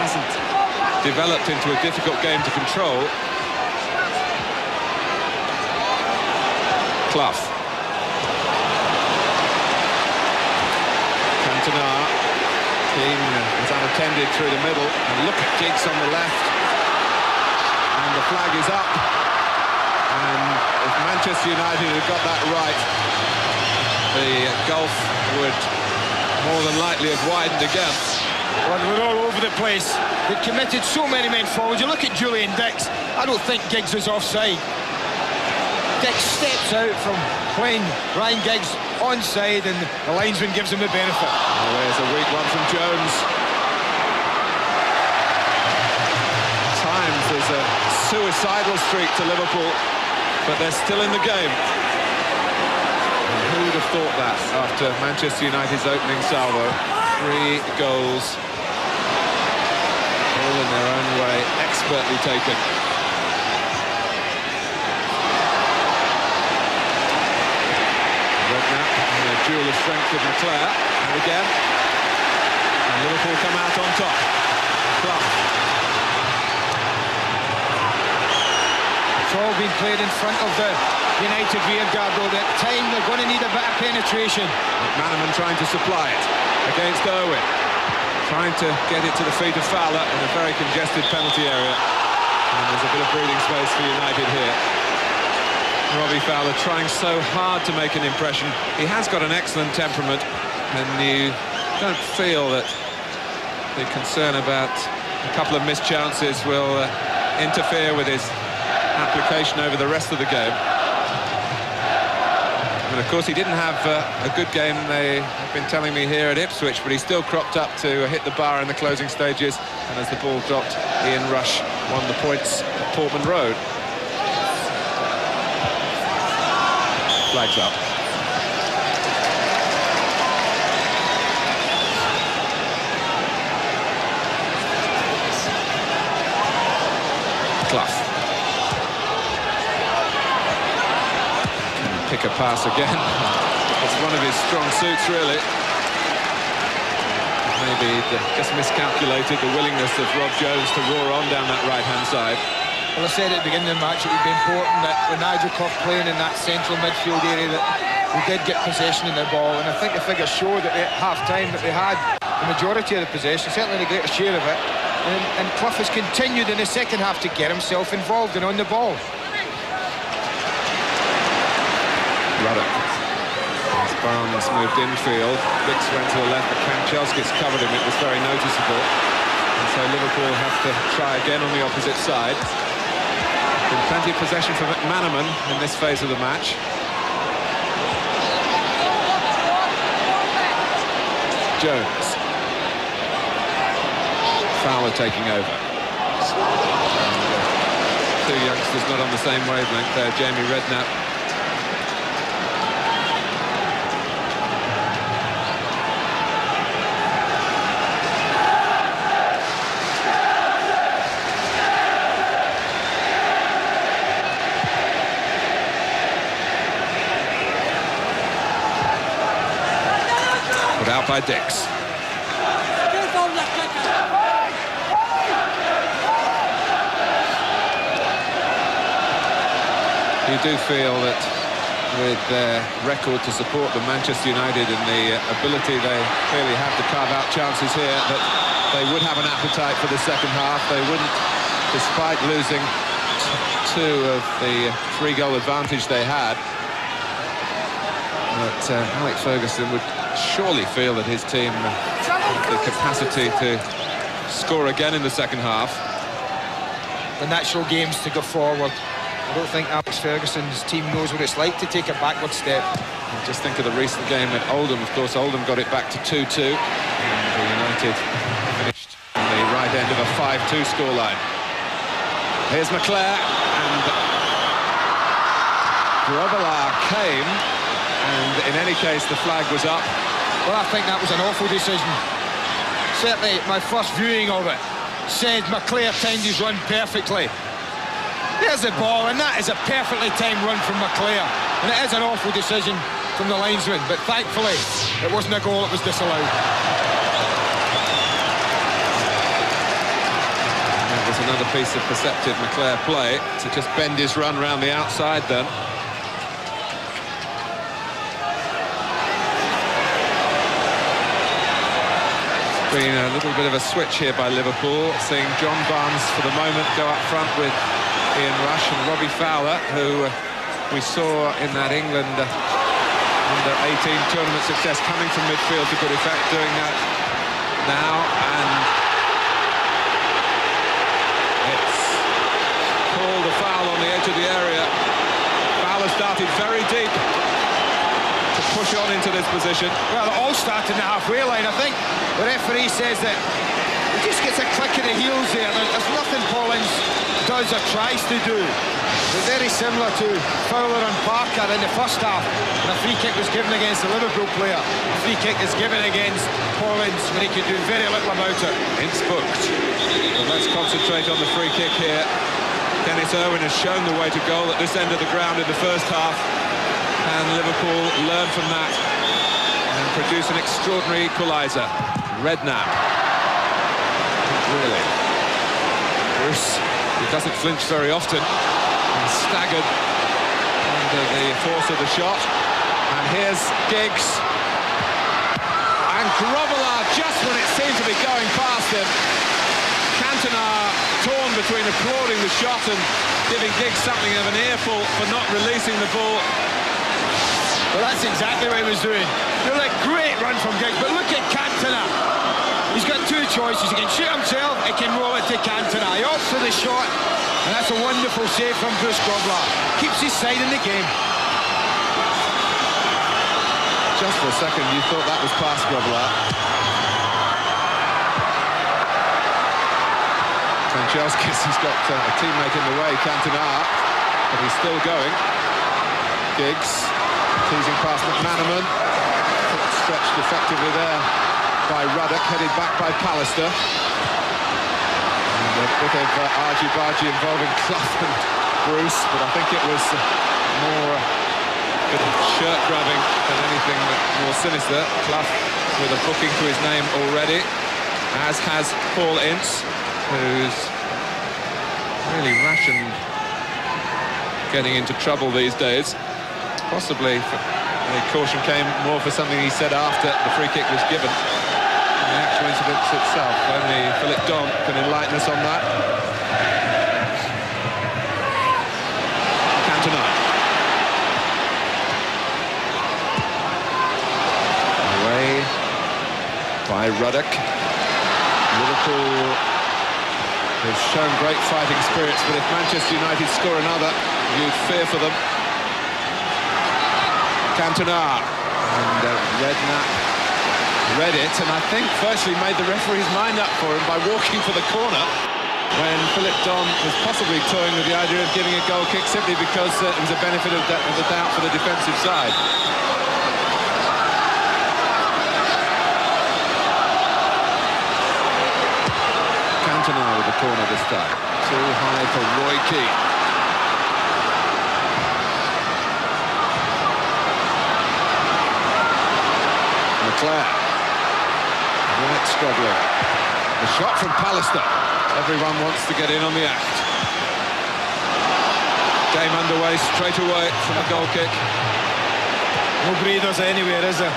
hasn't developed into a difficult game to control. Clough. Cantona. Team is unattended through the middle, and look at Giggs on the left. And the flag is up, and if Manchester United had got that right, the gulf would more than likely have widened again. Well, we're all over the place. They've committed so many men forward. You look at Julian Dix, I don't think Giggs is offside. Dix steps out from playing Ryan Giggs onside, and the linesman gives him the benefit. Oh, there's a weak one from Jones. There's a suicidal streak to Liverpool, but they're still in the game. And who would have thought that after Manchester United's opening salvo? 3 goals, all in their own way, expertly taken. Redknapp, a duel of strength with McClare, and again, and Liverpool come out on top. Clough. It's all been played in front of the United rearguard, though. At time they're going to need a bit of penetration. McManaman trying to supply it against Irwin, trying to get it to the feet of Fowler in a very congested penalty area, and there's a bit of breathing space for United here. Robbie Fowler trying so hard to make an impression. He has got an excellent temperament, and you don't feel that the concern about a couple of missed chances will interfere with his application over the rest of the game. And of course he didn't have a good game, they have been telling me, here at Ipswich, but he still cropped up to hit the bar in the closing stages, and as the ball dropped, Ian Rush won the points at Portman Road. Flags up. Clough. Pick a pass again. It's one of his strong suits, really. Maybe just miscalculated the willingness of Rob Jones to roar on down that right-hand side. Well, I said at the beginning of the match it would be important that with Nigel Clough playing in that central midfield area that we did get possession in the ball, and I think the figures show that at half-time that they had the majority of the possession, certainly the greater share of it, and Clough has continued in the second half to get himself involved and on the ball. Ruddock. As Barnes moved infield, Dix went to the left, but Kanchelskis covered him. It was very noticeable. And so Liverpool have to try again on the opposite side. Been plenty of possession for McManaman in this phase of the match. Jones. Fowler taking over. And, 2 youngsters not on the same wavelength there. Jamie Redknapp. Out by Dix. You do feel that with their record to support the Manchester United and the ability they clearly have to carve out chances here, that they would have an appetite for the second half. They wouldn't, despite losing 2 of the 3-goal advantage they had. But Alex Ferguson would surely feel that his team has the capacity to score again in the second half. The natural game's to go forward. I don't think Alex Ferguson's team knows what it's like to take a backward step. And just think of the recent game at Oldham. Of course, Oldham got it back to 2-2. And United finished on the right end of a 5-2 scoreline. Here's McClare, and Grobbelaar came, and in any case, the flag was up. Well, I think that was an awful decision. Certainly, my first viewing of it said McClare timed his run perfectly. There's the ball, and that is a perfectly timed run from McClare. And it is an awful decision from the linesman, but thankfully, it wasn't a goal, it was disallowed. That was another piece of perceptive McClare play to just bend his run round the outside then. Been a little bit of a switch here by Liverpool, seeing John Barnes for the moment go up front with Ian Rush and Robbie Fowler, who we saw in that England under-18 tournament success, coming from midfield to good effect, doing that now, and it's called a foul on the edge of the area. Fowler started very deep to push on into this position. Well, it all started in the halfway line. I think the referee says that he just gets a click in the heels there. There's nothing Paul Ince does or tries to do. They're very similar to Fowler and Parker in the first half. When a free kick was given against the Liverpool player, a free kick is given against Paul Ince, when he could do very little about it. Ince booked. Well, let's concentrate on the free kick here. Dennis Irwin has shown the way to goal at this end of the ground in the first half, and Liverpool learn from that and produce an extraordinary equaliser. Redknapp. Really. Bruce, he doesn't flinch very often, and staggered under the force of the shot. And here's Giggs. And Grobbelaar, just when it seemed to be going past him. Cantona torn between applauding the shot and giving Giggs something of an earful for not releasing the ball. Well, that's exactly what he was doing. You're like, great run from Giggs, but look at Cantona. He's got two choices. He can shoot himself, he can roll it to Cantona. He opts for the shot, and that's a wonderful save from Bruce Grobbelaar. Keeps his side in the game. Just for a second, you thought that was past Grobbelaar. Kanchelskis, he's got a teammate in the way, Cantona, but he's still going. Giggs, teasing past McManaman. Stretched effectively there by Ruddock, headed back by Pallister. And a bit of argy-bargy involving Clough and Bruce, but I think it was more shirt grabbing than anything more sinister. Clough with a booking to his name already, as has Paul Ince, who's really rationed getting into trouble these days. Possibly the caution came more for something he said after the free kick was given than the actual incident itself. Only Philip Don can enlighten us on that. Cantona. Away by Ruddock. Liverpool has shown great fighting spirits, but if Manchester United score another, you'd fear for them. Cantona, and Redknapp read it, and I think virtually made the referee's mind up for him by walking for the corner when Philip Don was possibly toying with the idea of giving a goal kick simply because it was a benefit of the doubt for the defensive side. Cantona with the corner this time. Too high for Roy Keane. Leclerc. Right, struggling. The shot from Pallister. Everyone wants to get in on the act. Game underway straight away from a goal kick. No breathers anywhere, is there?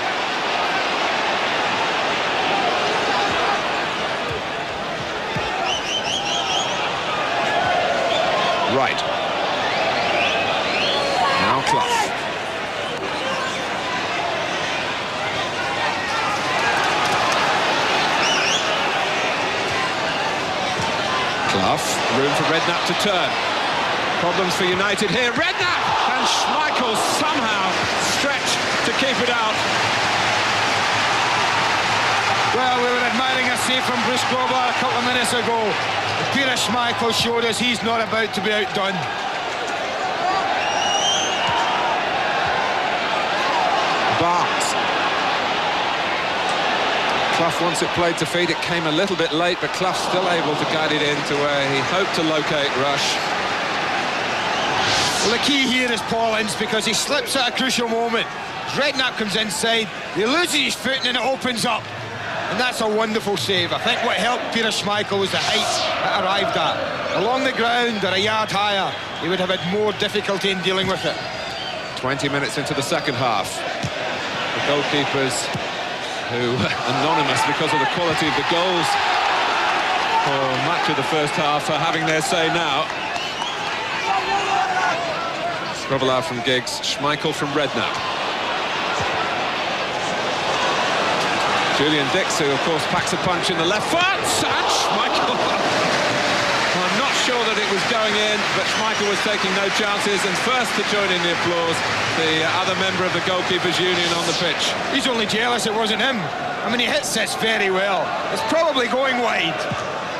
Right. Now Clough. Clough, room for Redknapp to turn. Problems for United here. Redknapp! And Schmeichel somehow stretched to keep it out. Well, we were admiring a save from Bruce Grobbelaar a couple of minutes ago. Peter Schmeichel showed us he's not about to be outdone. Barnes. Clough wants it played to feet. It came a little bit late, but Clough still able to guide it in to where he hoped to locate Rush. Well, the key here is Paul Ince, because he slips at a crucial moment. Redknapp comes inside, he loses his foot and it opens up. And that's a wonderful save. I think what helped Peter Schmeichel was the height it arrived at. Along the ground or a yard higher, he would have had more difficulty in dealing with it. 20 minutes into the second half. The goalkeepers, who anonymous because of the quality of the goals for much of the first half, are having their say now. Grobbelaar from Giggs, Schmeichel from Redknapp. Julian Dix, who of course packs a punch in the left foot, and Schmeichel. I'm not sure that it was going in, but Schmeichel was taking no chances, and first to join in the applause, the other member of the goalkeepers' union on the pitch. He's only jealous it wasn't him. I mean, he hits this very well. It's probably going wide,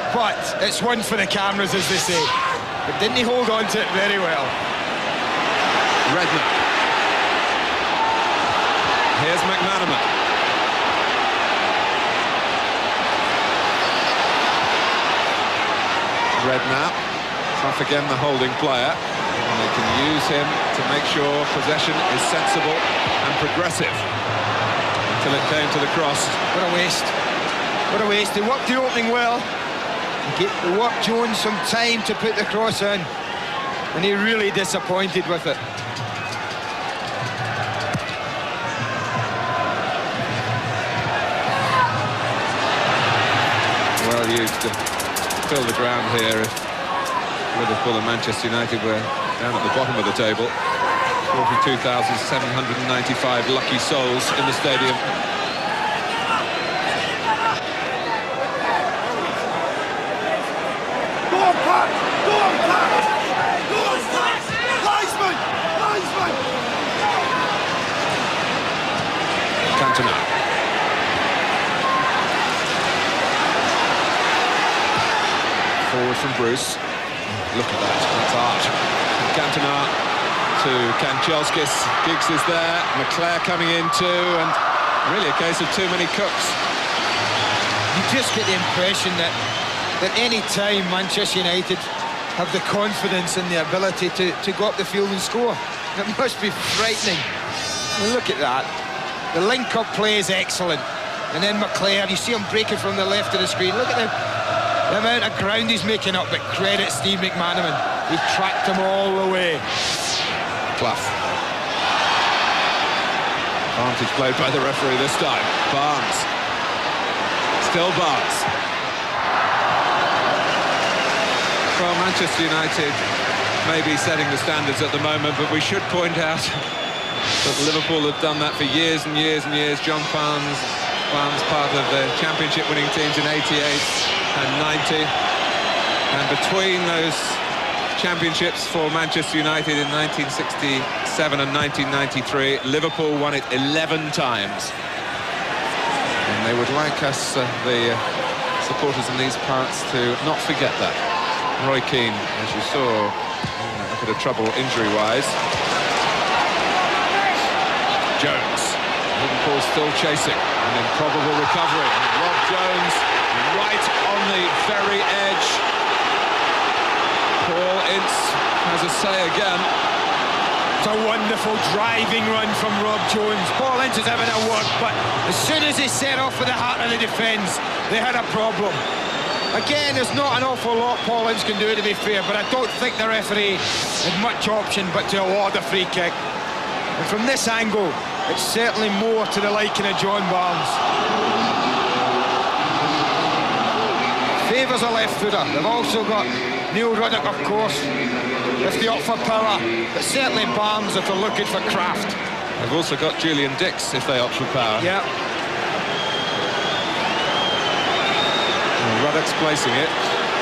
but it's one for the cameras, as they say. but didn't he hold on to it very well? Redknapp. Here's McManaman. Redknapp, tough again, the holding player. And they can use him to make sure possession is sensible and progressive. Until it came to the cross. What a waste. What a waste. They worked the opening well. They worked Jones some time to put the cross in. And he really disappointed with it. Well, you'd fill the ground here if Liverpool and Manchester United were down at the bottom of the table. 42,795 lucky souls in the stadium. Go on, Pat! Go on, Pat! Go on, Pat! Linesman! Linesman! Cantona. Forward from Bruce. Look at that, that's art. Cantona to Kanchelskis. Giggs is there, McClare coming in too, and really a case of too many cooks. You just get the impression that any time Manchester United have the confidence and the ability to go up the field and score, it must be frightening. I mean, look at that. The link-up play is excellent. And then McClare, you see him breaking from the left of the screen. Look at the amount of ground he's making up, but credit Steve McManaman. He tracked him all the way. Clough. Advantage played by the referee this time. Barnes. Still Barnes. Well, Manchester United may be setting the standards at the moment, but we should point out that Liverpool have done that for years and years and years. John Barnes, part of the championship winning teams in '88 and '90. And between those championships for Manchester United in 1967 and 1993, Liverpool won it 11 times. And they would like us, the supporters in these parts, to not forget that. Roy Keane, as you saw, a bit of trouble injury-wise. Jones. Liverpool still chasing. An improbable recovery. Rob Jones right on the very edge. Paul Ince has a say again. It's a wonderful driving run from Rob Jones. Paul Ince is having a work, but as soon as he set off with the heart of the defence, they had a problem. Again, there's not an awful lot Paul Ince can do, to be fair, but I don't think the referee had much option but to award a free kick. And from this angle, it's certainly more to the liking of John Barnes. Favours a left footer. They've also got Neil Ruddock, of course, if they're up for power, but certainly Barnes if they're looking for craft. They've also got Julian Dix if they opt for power. Yeah. Ruddock's placing it.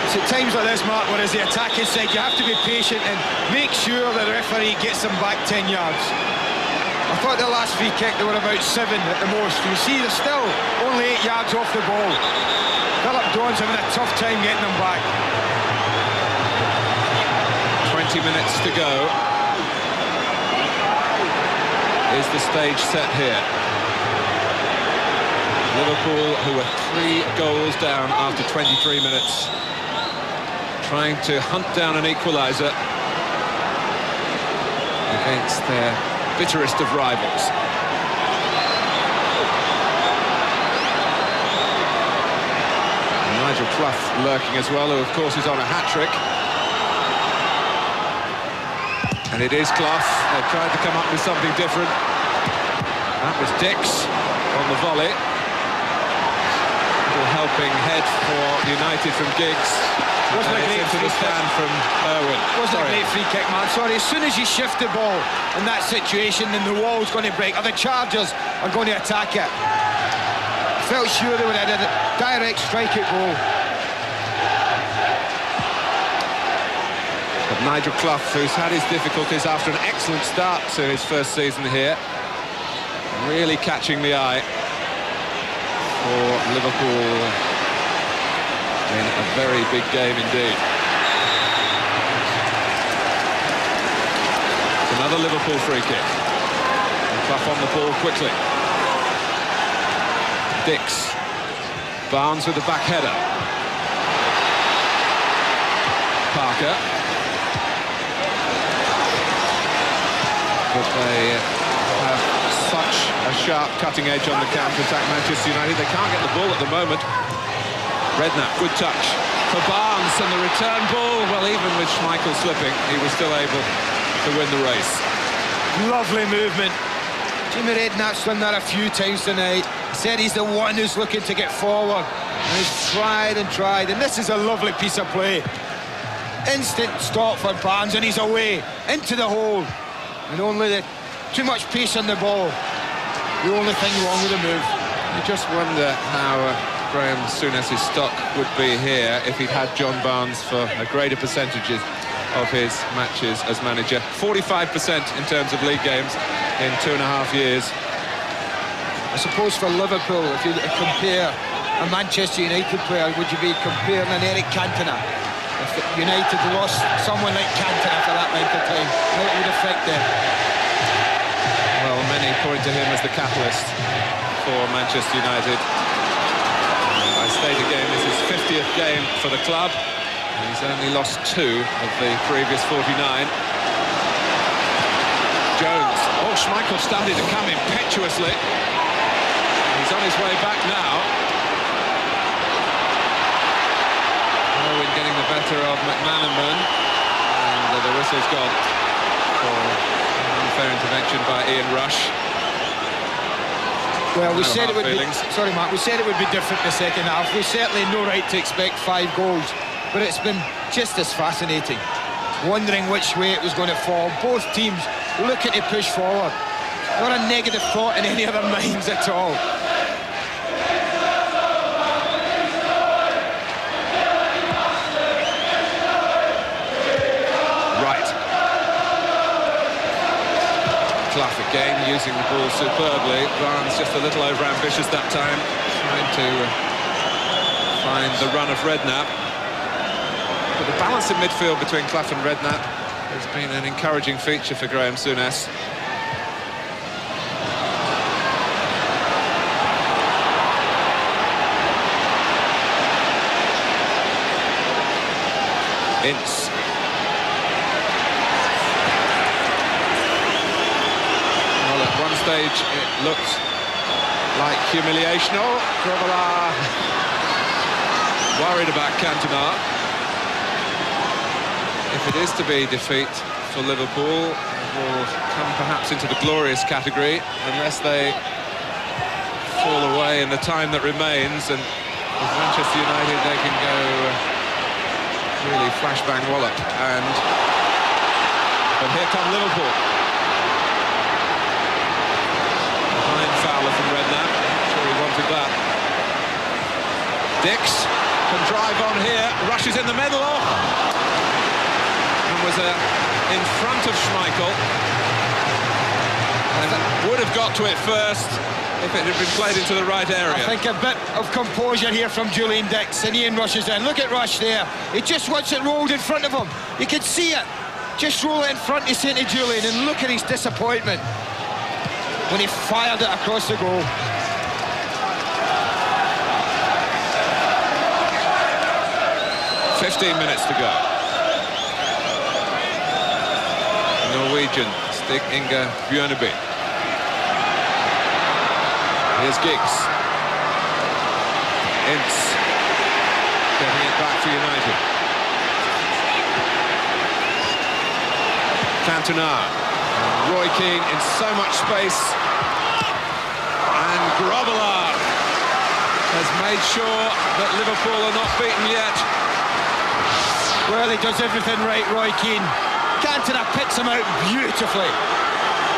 It's at times like this, Mark, where as the attacking side, you have to be patient and make sure the referee gets them back 10 yards. I thought the last free kick, they were about 7 at the most. You see, they're still only 8 yards off the ball. Philip Dawn's having a tough time getting them back. 20 minutes to go. Is the stage set here? Liverpool, who are 3 goals down after 23 minutes, trying to hunt down an equaliser against their bitterest of rivals. And Nigel Clough lurking as well, who of course is on a hat-trick. And it is Clough. They've tried to come up with something different. That was Dix on the volley. Helping head for United from Giggs. Wasn't a great free stand from Irwin. Wasn't a great free kick, man. Sorry, as soon as you shift the ball in that situation, then the wall's going to break, or the Chargers are going to attack it. Felt sure they would have had a direct strike at goal. But Nigel Clough, who's had his difficulties after an excellent start to his first season here, really catching the eye for Liverpool in a very big game indeed. It's another Liverpool free kick. And Clough on the ball quickly. Dix. Barnes with the back header. Parker. But they have such a sharp cutting edge on the counter-attack, Manchester United. They can't get the ball at the moment. Redknapp, good touch for Barnes, and the return ball, well, even with Schmeichel slipping, he was still able to win the race. Lovely movement. Jimmy Redknapp's done that a few times tonight. Said he's the one who's looking to get forward, and he's tried and tried, and this is a lovely piece of play. Instant stop for Barnes, and he's away into the hole, and only too much pace on the ball. The only thing wrong with the move. You just wonder how Graham Souness's stock would be here if he'd had John Barnes for a greater percentages of his matches as manager. 45% in terms of league games in 2.5 years. I suppose for Liverpool, if you compare a Manchester United player, would you be comparing an Eric Cantona? If United lost someone like Cantona for that length of time, how it would affect them? Well, many point to him as the catalyst for Manchester United. I state again, this is his 50th game for the club. And he's only lost 2 of the previous 49. Jones. Oh, Schmeichel started to come impetuously. He's on his way back now. Owen getting the better of McManaman. And the whistle's gone for an unfair intervention by Ian Rush. Well, we said it would be... Sorry, Mark, we said it would be different in the second half. We certainly no right to expect 5 goals. But it's been just as fascinating. Wondering which way it was going to fall. Both teams looking to push forward. Not a negative thought in any of their minds at all. Clough again using the ball superbly. Barnes just a little over-ambitious that time, trying to find the run of Redknapp. But the balance in midfield between Clough and Redknapp has been an encouraging feature for Graham Souness. Ince. Well, at one stage it looked like humiliation. Oh, Grobbelaar worried about Cantona. If it is to be defeat for Liverpool, it will come perhaps into the glorious category unless they fall away in the time that remains, and with Manchester United they can go really flashbang wallop. But here come Liverpool. Behind Fowler from Redknapp. I'm sure he wanted that. Dix can drive on here, rushes in the middle. Was in front of Schmeichel and would have got to it first if it had been played into the right area. I think a bit of composure here from Julian Dix, and Ian rushes in. Look at Rush there. He just wants it rolled in front of him. You can see it. Just roll it in front, he's saying to Julian, and look at his disappointment when he fired it across the goal. "15 minutes to go. Norwegian, Stig Inge Bjørneby. Here's Giggs. Ince getting it back for United. Cantona. Roy Keane in so much space. And Grobbelaar has made sure that Liverpool are not beaten yet. Well, he does everything right, Roy Keane. Cantona picks him out beautifully.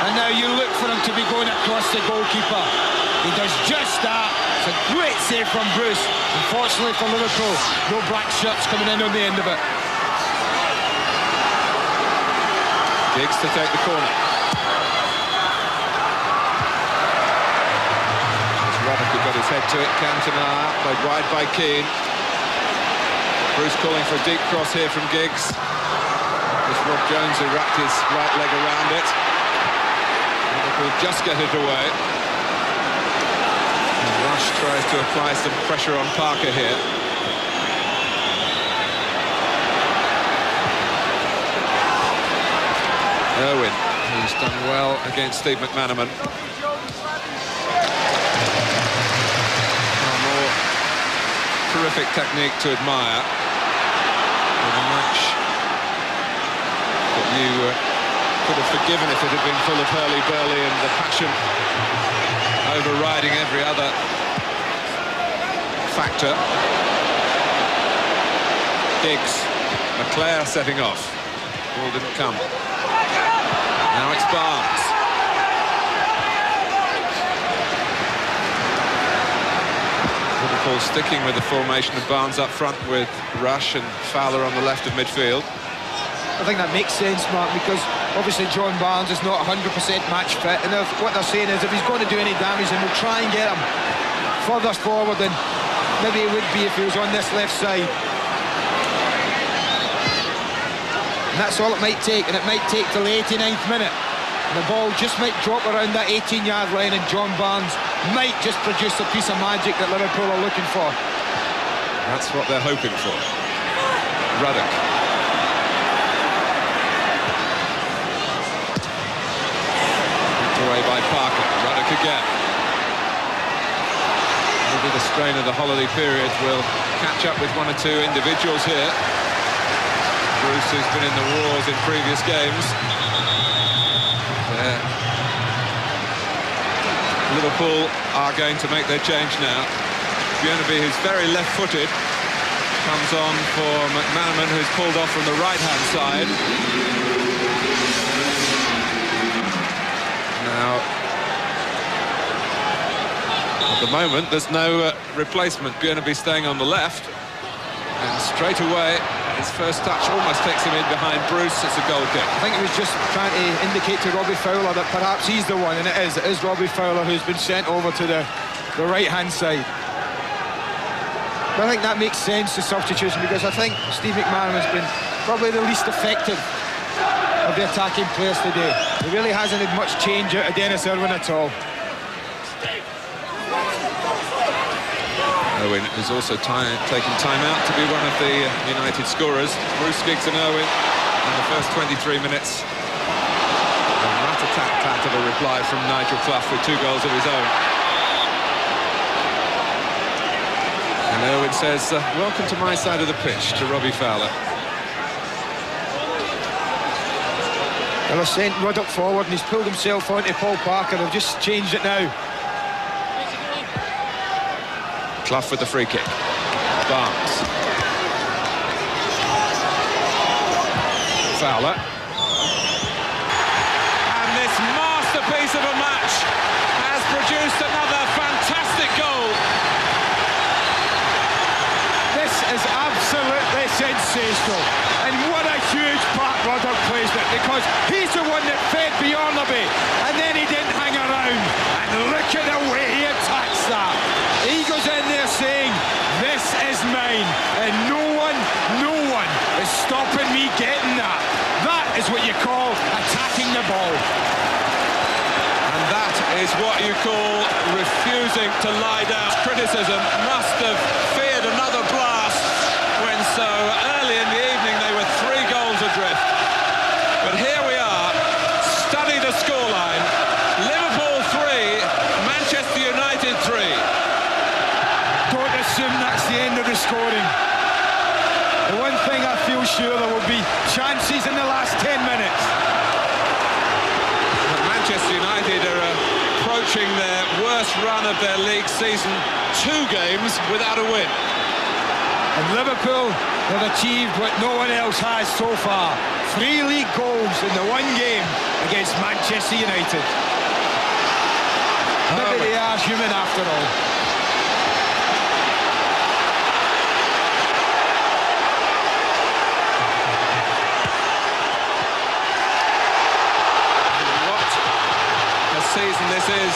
And now you look for him to be going across the goalkeeper. He does just that. It's a great save from Bruce. Unfortunately for Liverpool, no black shirts coming in on the end of it. Giggs to take the corner. Roddick got his head to it. Cantona played wide by Keane. Bruce calling for a deep cross here from Giggs. It was Rob Jones who wrapped his right leg around it. Liverpool just get it away. And Rush tries to apply some pressure on Parker here. Irwin, who's done well against Steve McManaman. More terrific technique to admire. In a match that you could have forgiven if it had been full of hurly-burly and the passion overriding every other factor. Diggs, McClare setting off. Ball didn't come. Now it's Barnes. Liverpool sticking with the formation of Barnes up front with Rush and Fowler on the left of midfield. I think that makes sense, Mark, because obviously John Barnes is not 100% match fit, and what they're saying is if he's going to do any damage, then we'll try and get him further forward than maybe it would be if he was on this left side. And that's all it might take, and it might take till the 89th minute. And the ball just might drop around that 18-yard line, and John Barnes might just produce a piece of magic that Liverpool are looking for. That's what they're hoping for. Ruddock. Knocked away by Parker. Ruddock again. Maybe the strain of the holiday period will catch up with one or two individuals here. Bruce, who's been in the wars in previous games. Liverpool are going to make their change now. Bjornaby, who's very left-footed, comes on for McManaman, who's pulled off from the right-hand side. Now, at the moment, there's no replacement. Bjornaby staying on the left. And straight away, his first touch almost takes him in behind Bruce. It's a goal kick. I think he was just trying to indicate to Robbie Fowler that perhaps he's the one, and it is Robbie Fowler who's been sent over to the right-hand side. But I think that makes sense, the substitution, because I think Steve McManaman has been probably the least effective of the attacking players today. He really hasn't had much change out of Dennis Irwin at all. Irwin has also taken time out to be one of the United scorers. Bruce, Giggs and Irwin in the first 23 minutes. A rat-a-tat-tat of a reply from Nigel Clough with 2 goals of his own. And Irwin says, welcome to my side of the pitch, to Robbie Fowler. Well, they've sent Ruddock forward and he's pulled himself onto Paul Parker. They've just changed it now. Clough with the free kick. Barnes. Fowler. And this masterpiece of a match has produced another fantastic goal. This is absolutely sensational. And what a huge part Ruddock plays it, because he's the one that fed Bjornaby, and then he didn't hang around. And look at the way he attacks that. He goes in there saying, this is mine, and no one is stopping me getting that. That is what you call attacking the ball. And that is what you call refusing to lie down. Criticism must have feared another blast when so early in the evening they were 3 goals adrift. But here we are, study the scoreline. Liverpool 3, Manchester United 3. Don't assume that's the end of the scoring. The one thing I feel sure there will be chances in the last 10 minutes. But Manchester United are approaching their worst run of their league season, 2 games without a win. And Liverpool have achieved what no one else has so far. 3 league goals in the 1 game against Manchester United. Maybe they are human after all. Season this is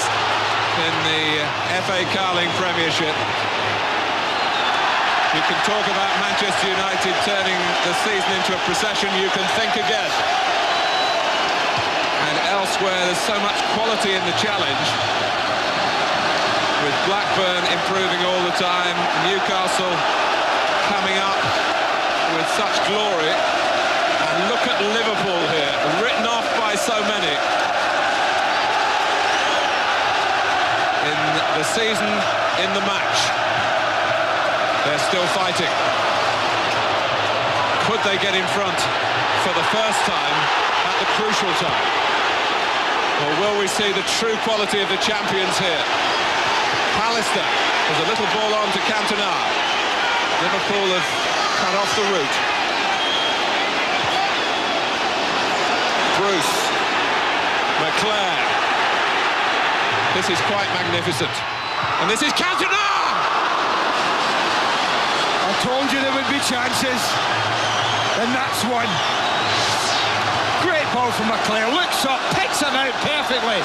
in the FA Carling Premiership. You can talk about Manchester United turning the season into a procession, you can think again. And elsewhere, there's so much quality in the challenge. With Blackburn improving all the time, Newcastle coming up with such glory. And look at Liverpool here, written off by so many. In the season, in the match, they're still fighting. Could they get in front for the first time at the crucial time? Or will we see the true quality of the champions here? Pallister with a little ball on to Cantona. Liverpool have cut off the route. Bruce, McClair. This is quite magnificent. And this is Cantona! I told you there would be chances. And that's one. Great ball from McClair. Looks up, picks him out perfectly.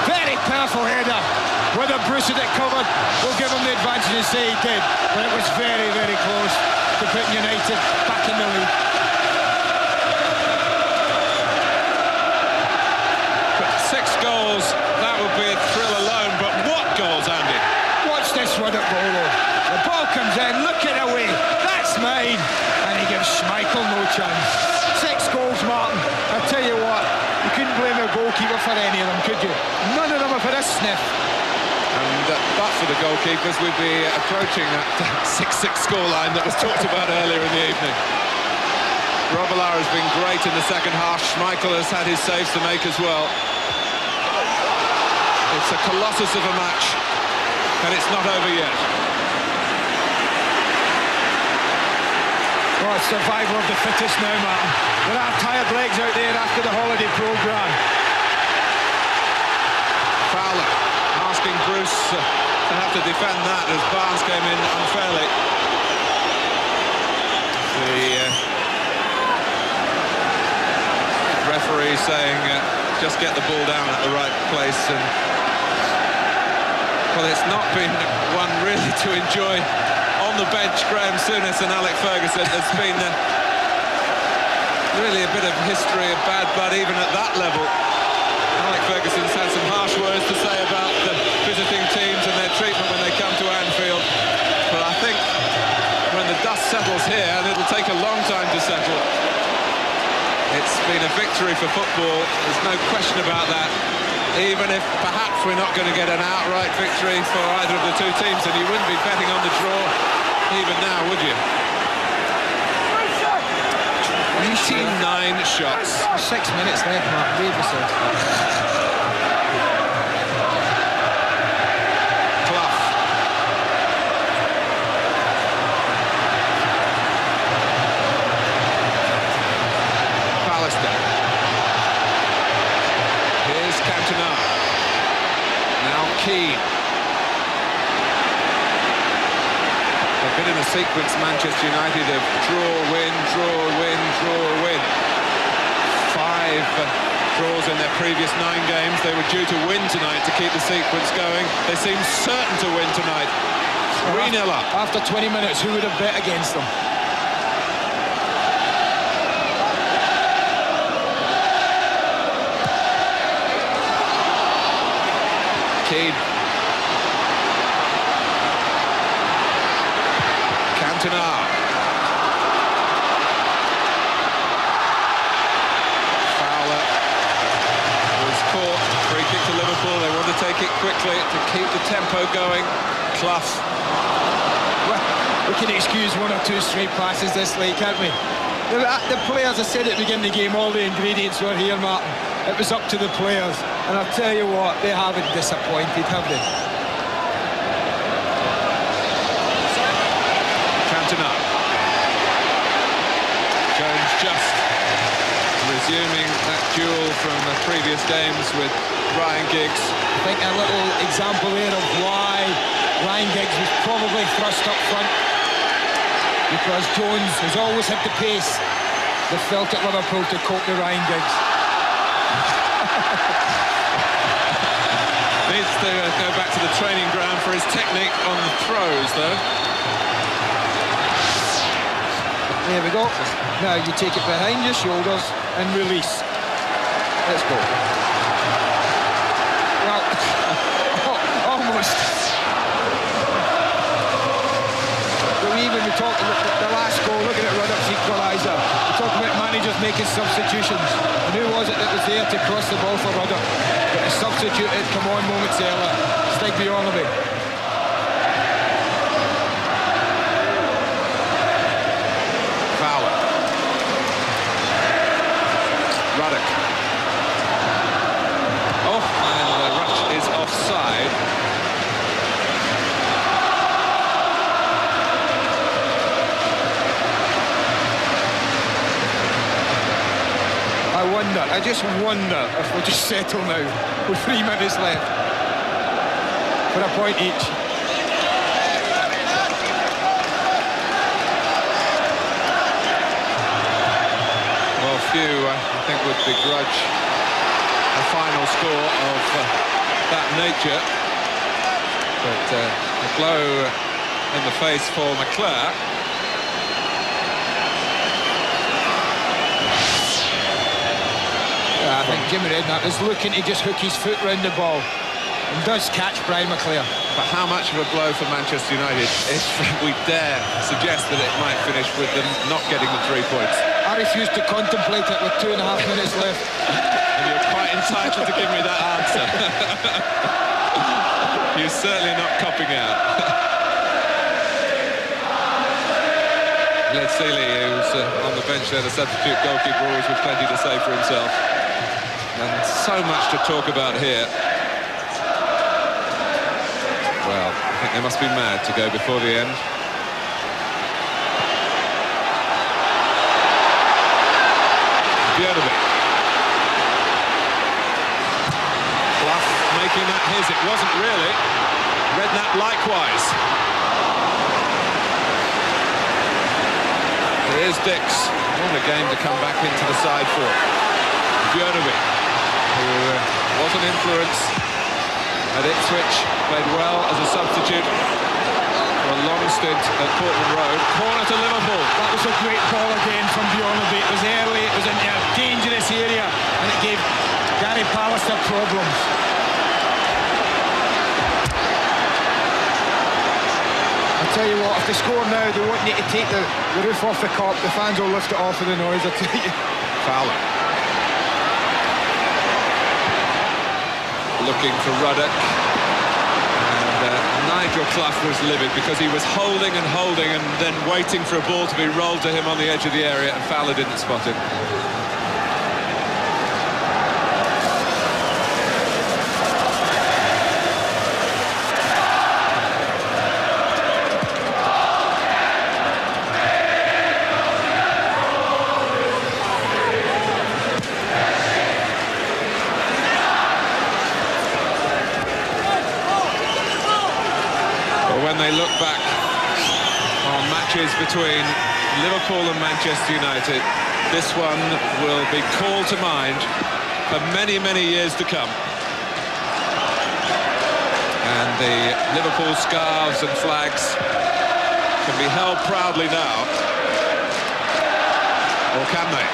Very powerful header. Whether Bruce had it covered, we'll give him the advantage and say he did. But it was very, very close to putting United back in the lead. But 6 goals, that would be a thrill alone. But what goals, Andy? Watch this one at Bolo. The ball comes in, looking away. That's mine. And he gives Schmeichel no chance. 6 goals, Martin. I tell you what, you couldn't blame a goalkeeper for any of them, could you? None of them are for a sniff. And but for the goalkeepers, we'd be approaching that 6-6 scoreline that was talked about earlier in the evening. Robillard has been great in the second half. Schmeichel has had his saves to make as well. It's a colossus of a match, and it's not over yet. Well, it's survival of the fittest now, Martin. There are tired legs out there after the holiday programme. Fowler asking Bruce to have to defend that as Barnes came in unfairly. The referee saying just get the ball down at the right place. And well, it's not been one really to enjoy on the bench. Graham Souness and Alec Ferguson. There's been really a bit of history of bad blood even at that level. Alec Ferguson's had some harsh words to say about the visiting teams and their treatment when they come to Anfield. But I think when the dust settles here, and it'll take a long time to settle, it's been a victory for football. There's no question about that. Even if perhaps we're not going to get an outright victory for either of the two teams, and you wouldn't be betting on the draw even now, would you? 9 shots. 6 minutes left, Mark. Davison. Clough. Pallister. Here's Cantona. Now Keane. They've been in a sequence, Manchester United, of draw, win, draw, win, draw, win. 5 draws in their previous 9 games. They were due to win tonight to keep the sequence going. They seem certain to win tonight. 3-0 up. After 20 minutes, who would have bet against them? Keane. Cantona. Fowler was caught. Free kick to Liverpool. They want to take it quickly to keep the tempo going. Clough. Well, we can excuse 1 or 2 straight passes this late, can't we? The players, I said at the beginning of the game, all the ingredients were here, Martin. It was up to the players. And I'll tell you what, they haven't disappointed, have they? Cantona. Jones just resuming that duel from the previous games with Ryan Giggs. I think a little example there of why Ryan Giggs was probably thrust up front, because Jones has always had the pace. They felt at Liverpool to cope with Ryan Giggs. Needs to go back to the training ground for his technique on the throws, though. There we go. Now you take it behind your shoulders and release. Let's go. Well, almost. When we talk about the last goal, looking at Ruddock's equaliser, we talk about managers making substitutions. And who was it that was there to cross the ball for Ruddock? But a substitute had come on moments earlier. Stig Bjornaby. Fowler. Ruddock. Oh, and the rush is offside. I just wonder if we'll just settle now with 3 minutes left for a point each. Well, few, I think, would begrudge a final score of that nature. But a blow in the face for McClare. I think Jimmy Redknapp is looking to just hook his foot round the ball and does catch Brian McClare. But how much of a blow for Manchester United if we dare suggest that it might finish with them not getting the 3 points? I refuse to contemplate it with 2.5 minutes left. And you're quite entitled to give me that answer. You're certainly not copping out. Led Seeley, who's on the bench there, the substitute goalkeeper, always with plenty to say for himself. And so much to talk about here. Well, I think they must be mad to go before the end. Bjornaby. Clough making that his. It wasn't really. Redknapp likewise. Here's Dix. What a game to come back into the side for. Bjornaby, who was an influence at Ipswich, played well as a substitute for a long stint at Portman Road. Corner to Liverpool. That was a great ball again from Bjornaby. It was early, it was in a dangerous area, and it gave Gary Pallister problems. I'll tell you what, if they score now, they won't need to take the roof off the Kop. The fans will lift it off with the noise, I tell you. Fowler. Looking for Ruddock. And Nigel Clough was livid because he was holding and then waiting for a ball to be rolled to him on the edge of the area, and Fowler didn't spot him. When they look back on matches between Liverpool and Manchester United, this one will be called to mind for many, many years to come. And the Liverpool scarves and flags can be held proudly now. Or can they?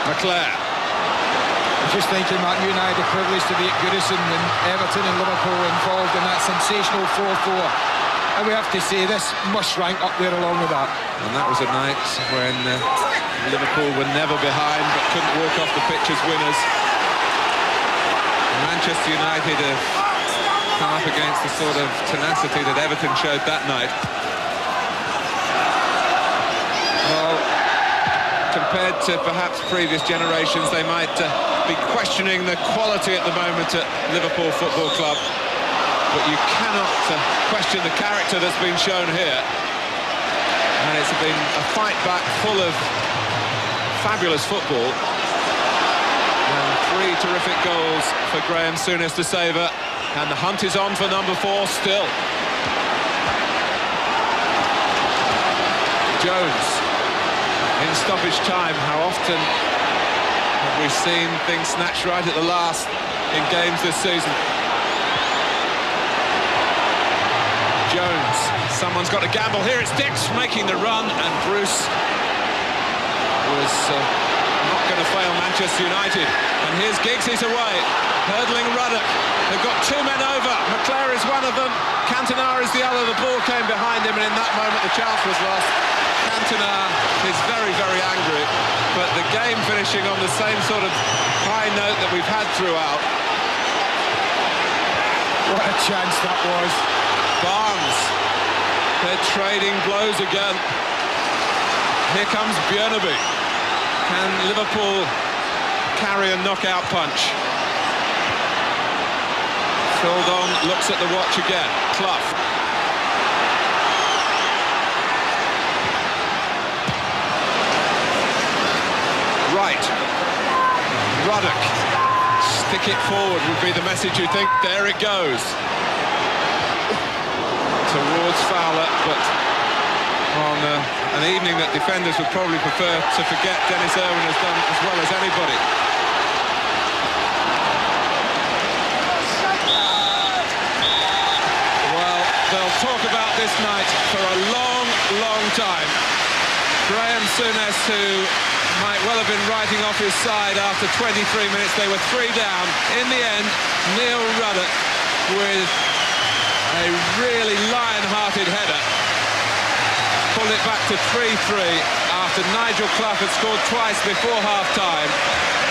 McClare. I was just thinking, Matt, you and I had the privilege to be at Goodison when Everton and Liverpool were involved in that sensational 4-4. And we have to say this must rank up there along with that. And that was a night when Liverpool were never behind but couldn't walk off the pitch as winners. Manchester United have come up against the sort of tenacity that Everton showed that night. Well, compared to perhaps previous generations, they might be questioning the quality at the moment at Liverpool Football Club. But you cannot question the character that's been shown here. And it's been a fight back full of fabulous football. And 3 terrific goals for Graham Souness to savour. And the hunt is on for number 4 still. Jones in stoppage time. How often have we seen things snatched right at the last in games this season? Jones, someone's got to gamble. Here it's Dix making the run, and Bruce was not going to fail Manchester United. And here's Giggs away, hurdling Ruddock. They've got two men over. McClare is one of them. Cantona is the other. The ball came behind him, and in that moment the chance was lost. Cantona is very, very angry, but the game finishing on the same sort of high note that we've had throughout. What a chance that was. Barnes, they're trading blows again. Here comes Björneby. Can Liverpool carry a knockout punch? Phil Don looks at the watch again. Clough. Right. Ruddock. Stick it forward would be the message, you think. There it goes. Towards Fowler, but on an evening that defenders would probably prefer to forget, Dennis Irwin has done as well as anybody. Well, they'll talk about this night for a long, long time. Graham Souness, who might well have been writing off his side after 23 minutes. They were 3 down. In the end, Neil Ruddock with a really lion-hearted header pulled it back to 3-3 after Nigel Clough had scored twice before half-time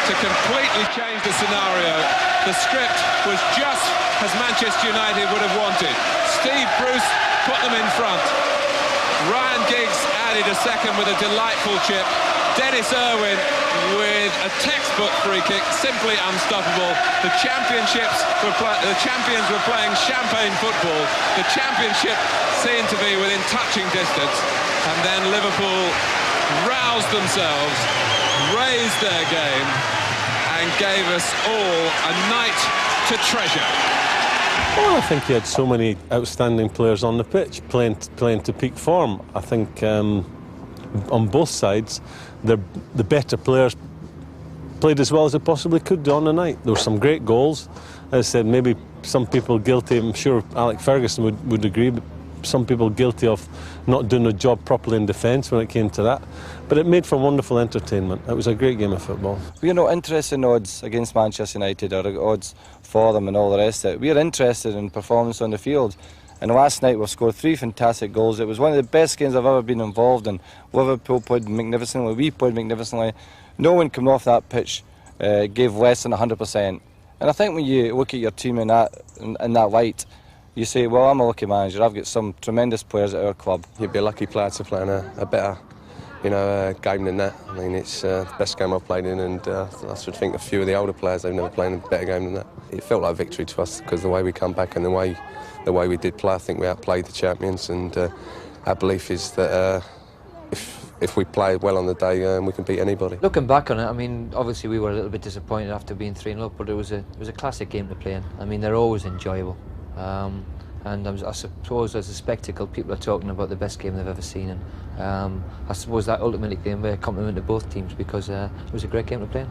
to completely change the scenario. The script was just as Manchester United would have wanted. Steve Bruce put them in front. Ryan Giggs added a second with a delightful chip. Dennis Irwin with a textbook free kick, simply unstoppable. The champions were playing champagne football. The championship seemed to be within touching distance, and then Liverpool roused themselves, raised their game, and gave us all a night to treasure. Well, I think he had so many outstanding players on the pitch, playing to peak form. I think on both sides, the better players played as well as they possibly could do on the night. There were some great goals. As I said, maybe some people guilty, I'm sure Alec Ferguson would agree, but some people guilty of not doing the job properly in defence when it came to that. But it made for wonderful entertainment. It was a great game of football. We're not interested in odds against Manchester United or odds for them and all the rest of it. We're interested in performance on the field. And last night we scored 3 fantastic goals. It was one of the best games I've ever been involved in. Liverpool played magnificently, we played magnificently. No one coming off that pitch gave less than 100%. And I think when you look at your team in that light, you say, well, I'm a lucky manager, I've got some tremendous players at our club. You'd be a lucky player to play in a better game than that. I mean, it's the best game I've played in, and I should think a few of the older players, they've never played in a better game than that. It felt like a victory to us because the way we come back and the way we did play, I think we outplayed the champions, and our belief is that if we play well on the day, we can beat anybody. Looking back on it, I mean, obviously we were a little bit disappointed after being 3-0, but it was a classic game to play in. I mean, they're always enjoyable. And I suppose as a spectacle, people are talking about the best game they've ever seen, and I suppose that ultimately gave a compliment to both teams because it was a great game to play in.